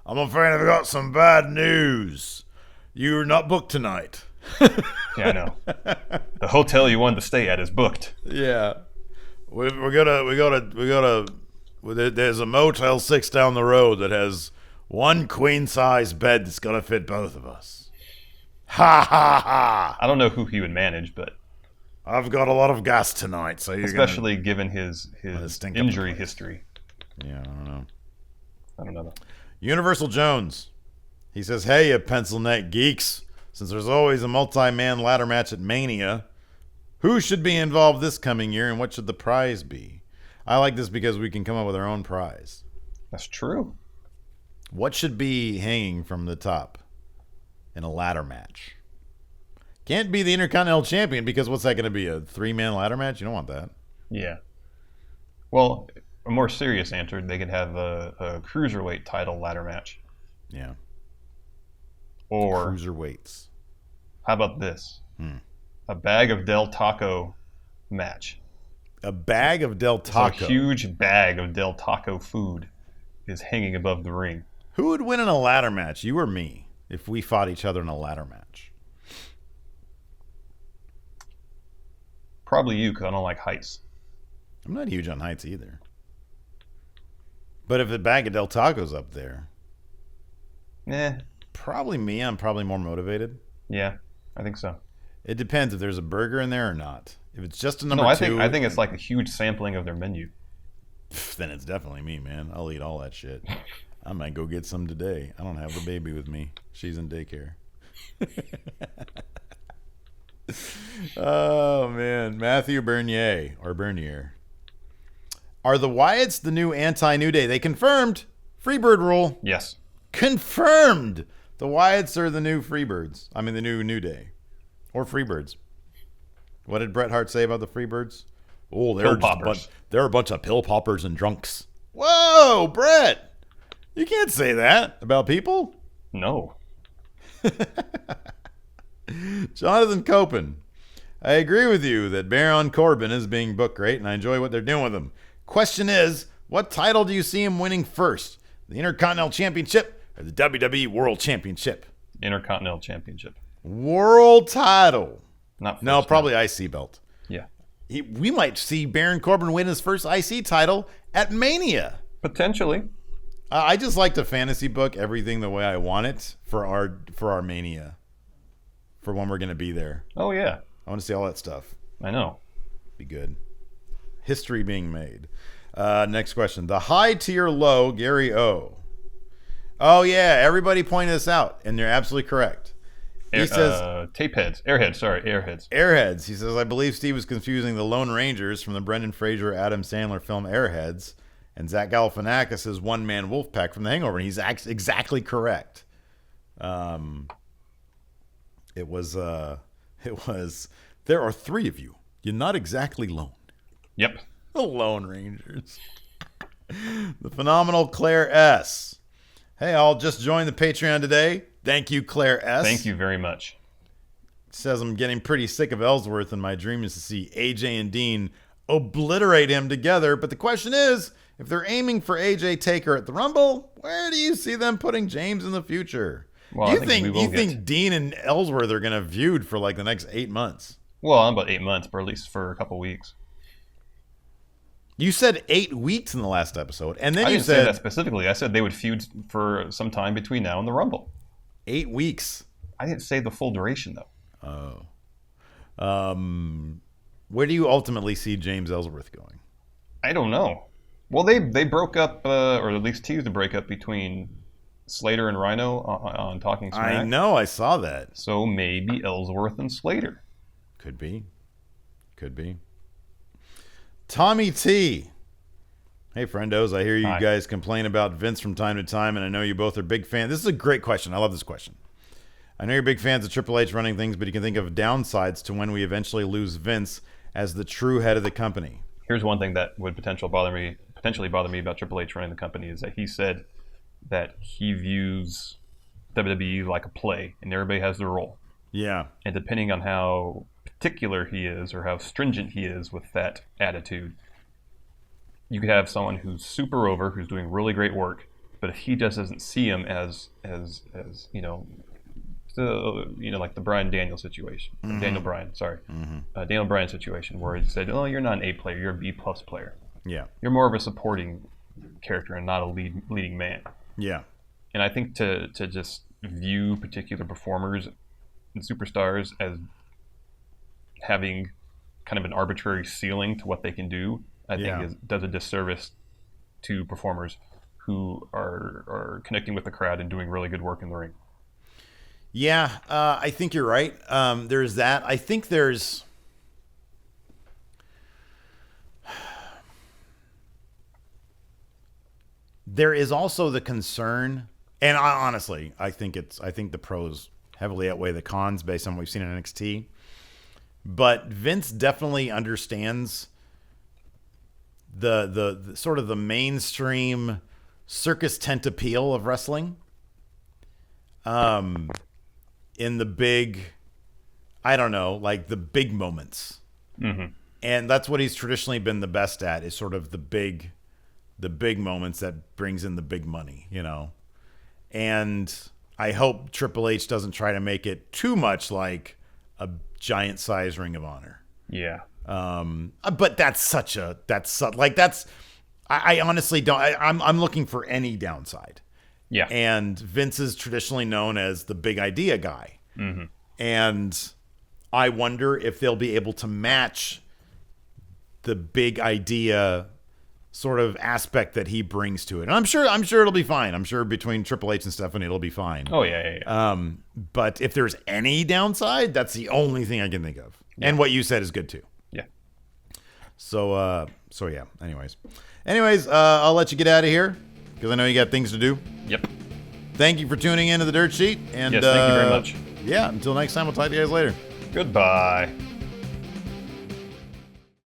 Speaker 1: I'm afraid I've got some bad news. You're not booked tonight.
Speaker 2: Yeah, I know. The hotel you wanted to stay at is booked.
Speaker 1: Yeah, we gotta. There's a Motel 6 down the road that has one queen size bed that's gonna fit both of us. Ha ha ha!
Speaker 2: I don't know who he would manage, but
Speaker 1: I've got a lot of gas tonight, so
Speaker 2: especially given his injury history.
Speaker 1: Yeah,
Speaker 2: I don't know.
Speaker 1: Universal Jones. He says, hey, you pencil neck geeks. Since there's always a multi-man ladder match at Mania, Who should be involved this coming year, and what should the prize be? I like this because we can come up with our own prize.
Speaker 2: That's true.
Speaker 1: What should be hanging from the top in a ladder match? Can't be the Intercontinental Champion, because what's that going to be, a 3-man ladder match? You don't want that.
Speaker 2: Yeah. Well, a more serious answer, they could have a cruiserweight title ladder match.
Speaker 1: Yeah.
Speaker 2: Or
Speaker 1: cruiserweights.
Speaker 2: How about this? A bag of Del Taco match.
Speaker 1: A bag of Del Taco.
Speaker 2: So a huge bag of Del Taco food is hanging above the ring.
Speaker 1: Who would win in a ladder match, you or me, if we fought each other in a ladder match?
Speaker 2: Probably you, because I don't like heights.
Speaker 1: I'm not huge on heights either. But if a bag of Del Taco's up there, probably me. I'm probably more motivated.
Speaker 2: Yeah, I think so.
Speaker 1: It depends if there's a burger in there or not. If it's just a number two,
Speaker 2: I think it's like a huge sampling of their menu.
Speaker 1: Then it's definitely me, man. I'll eat all that shit. I might go get some today. I don't have the baby with me. She's in daycare. Oh man, Matthew Bernier. Are the Wyatts the new anti-New Day? They confirmed. Freebird rule.
Speaker 2: Yes.
Speaker 1: Confirmed. The Wyatts are the new Freebirds. I mean, the new New Day. Or Freebirds. What did Bret Hart say about the Freebirds? Oh, they're a bunch of pill poppers and drunks. Whoa, Bret! You can't say that about people.
Speaker 2: No.
Speaker 1: Jonathan Copen. I agree with you that Baron Corbin is being booked great, and I enjoy what they're doing with him. Question is, what title do you see him winning first? The Intercontinental Championship or the WWE World Championship?
Speaker 2: Intercontinental Championship.
Speaker 1: World title.
Speaker 2: No,
Speaker 1: probably IC belt.
Speaker 2: Yeah.
Speaker 1: We might see Baron Corbin win his first IC title at Mania.
Speaker 2: Potentially.
Speaker 1: I just like to fantasy book everything the way I want it for our Mania. For when we're going to be there.
Speaker 2: Oh, yeah.
Speaker 1: I want to see all that stuff.
Speaker 2: I know.
Speaker 1: Be good. History being made. Next question. The high tier low, Gary O. Oh, yeah. Everybody pointed this out, and they're absolutely correct. He says... Airheads. He says, I believe Steve was confusing the Lone Rangers from the Brendan Fraser, Adam Sandler film Airheads and Zach Galifianakis' one-man wolf pack from The Hangover. And he's exactly correct. It was, there are 3 of you. You're not exactly lone.
Speaker 2: Yep.
Speaker 1: The Lone Rangers. The phenomenal Claire S. Hey, I'll just join the Patreon today. Thank you, Claire S.
Speaker 2: Thank you very much.
Speaker 1: Says, I'm getting pretty sick of Ellsworth, and my dream is to see AJ and Dean obliterate him together. But the question is, if they're aiming for AJ Taker at the Rumble, where do you see them putting James in the future?
Speaker 2: Well,
Speaker 1: you think Dean and Ellsworth are going to feud for like the next 8 months?
Speaker 2: Well, about 8 months, but at least for a couple weeks.
Speaker 1: You said 8 weeks in the last episode, and then
Speaker 2: I
Speaker 1: you
Speaker 2: didn't
Speaker 1: said
Speaker 2: say that specifically. I said they would feud for some time between now and the Rumble.
Speaker 1: 8 weeks.
Speaker 2: I didn't say the full duration
Speaker 1: Oh.
Speaker 2: though.
Speaker 1: Where do you ultimately see James Ellsworth going?
Speaker 2: I don't know. Well, they broke up, or at least teased a breakup between Slater and Rhino on Talking Smack.
Speaker 1: I know, I saw that.
Speaker 2: So maybe Ellsworth and Slater.
Speaker 1: Could be. Tommy T. Hey, friendos, I hear you
Speaker 2: Hi.
Speaker 1: guys complain about Vince from time to time, and I know you both are big fans. This is a great question. I love this question. I know you're big fans of Triple H running things, but you can think of downsides to when we eventually lose Vince as the true head of the company.
Speaker 2: Here's one thing that would potentially bother me about Triple H running the company is that he said that he views WWE like a play, and everybody has their role.
Speaker 1: Yeah.
Speaker 2: And depending on how particular he is or how stringent he is with that attitude, you could have someone who's super over, who's doing really great work, but if he just doesn't see him as like the Bryan Daniel situation, Daniel Bryan situation, where he said, "Oh, you're not an A player, you're a B plus player.
Speaker 1: Yeah.
Speaker 2: You're more of a supporting character and not a leading man."
Speaker 1: Yeah.
Speaker 2: And I think to just view particular performers and superstars as having kind of an arbitrary ceiling to what they can do, I think does a disservice to performers who are connecting with the crowd and doing really good work in the ring.
Speaker 1: Yeah, I think you're right. There's that. I think there's there is also the concern, and honestly, I think the pros heavily outweigh the cons based on what we've seen in NXT. But Vince definitely understands the sort of the mainstream circus tent appeal of wrestling. In the big, I don't know, like the big moments.
Speaker 2: Mm-hmm.
Speaker 1: And that's what he's traditionally been the best at, is sort of the big moments that brings in the big money, you know. And I hope Triple H doesn't try to make it too much like a giant size Ring of Honor.
Speaker 2: Yeah.
Speaker 1: But I honestly don't. I'm looking for any downside.
Speaker 2: Yeah.
Speaker 1: And Vince is traditionally known as the big idea guy.
Speaker 2: Mm-hmm.
Speaker 1: And I wonder if they'll be able to match the big idea sort of aspect that he brings to it. And I'm sure it'll be fine. I'm sure between Triple H and Stephanie, it'll be fine.
Speaker 2: Oh, yeah.
Speaker 1: But if there's any downside, that's the only thing I can think of. Yeah. And what you said is good too.
Speaker 2: Yeah.
Speaker 1: So yeah. Anyways, I'll let you get out of here because I know you got things to do.
Speaker 2: Yep.
Speaker 1: Thank you for tuning in to the Dirt Sheet. And
Speaker 2: yes, thank you very much.
Speaker 1: Yeah, until next time, we'll talk to you guys later.
Speaker 2: Goodbye.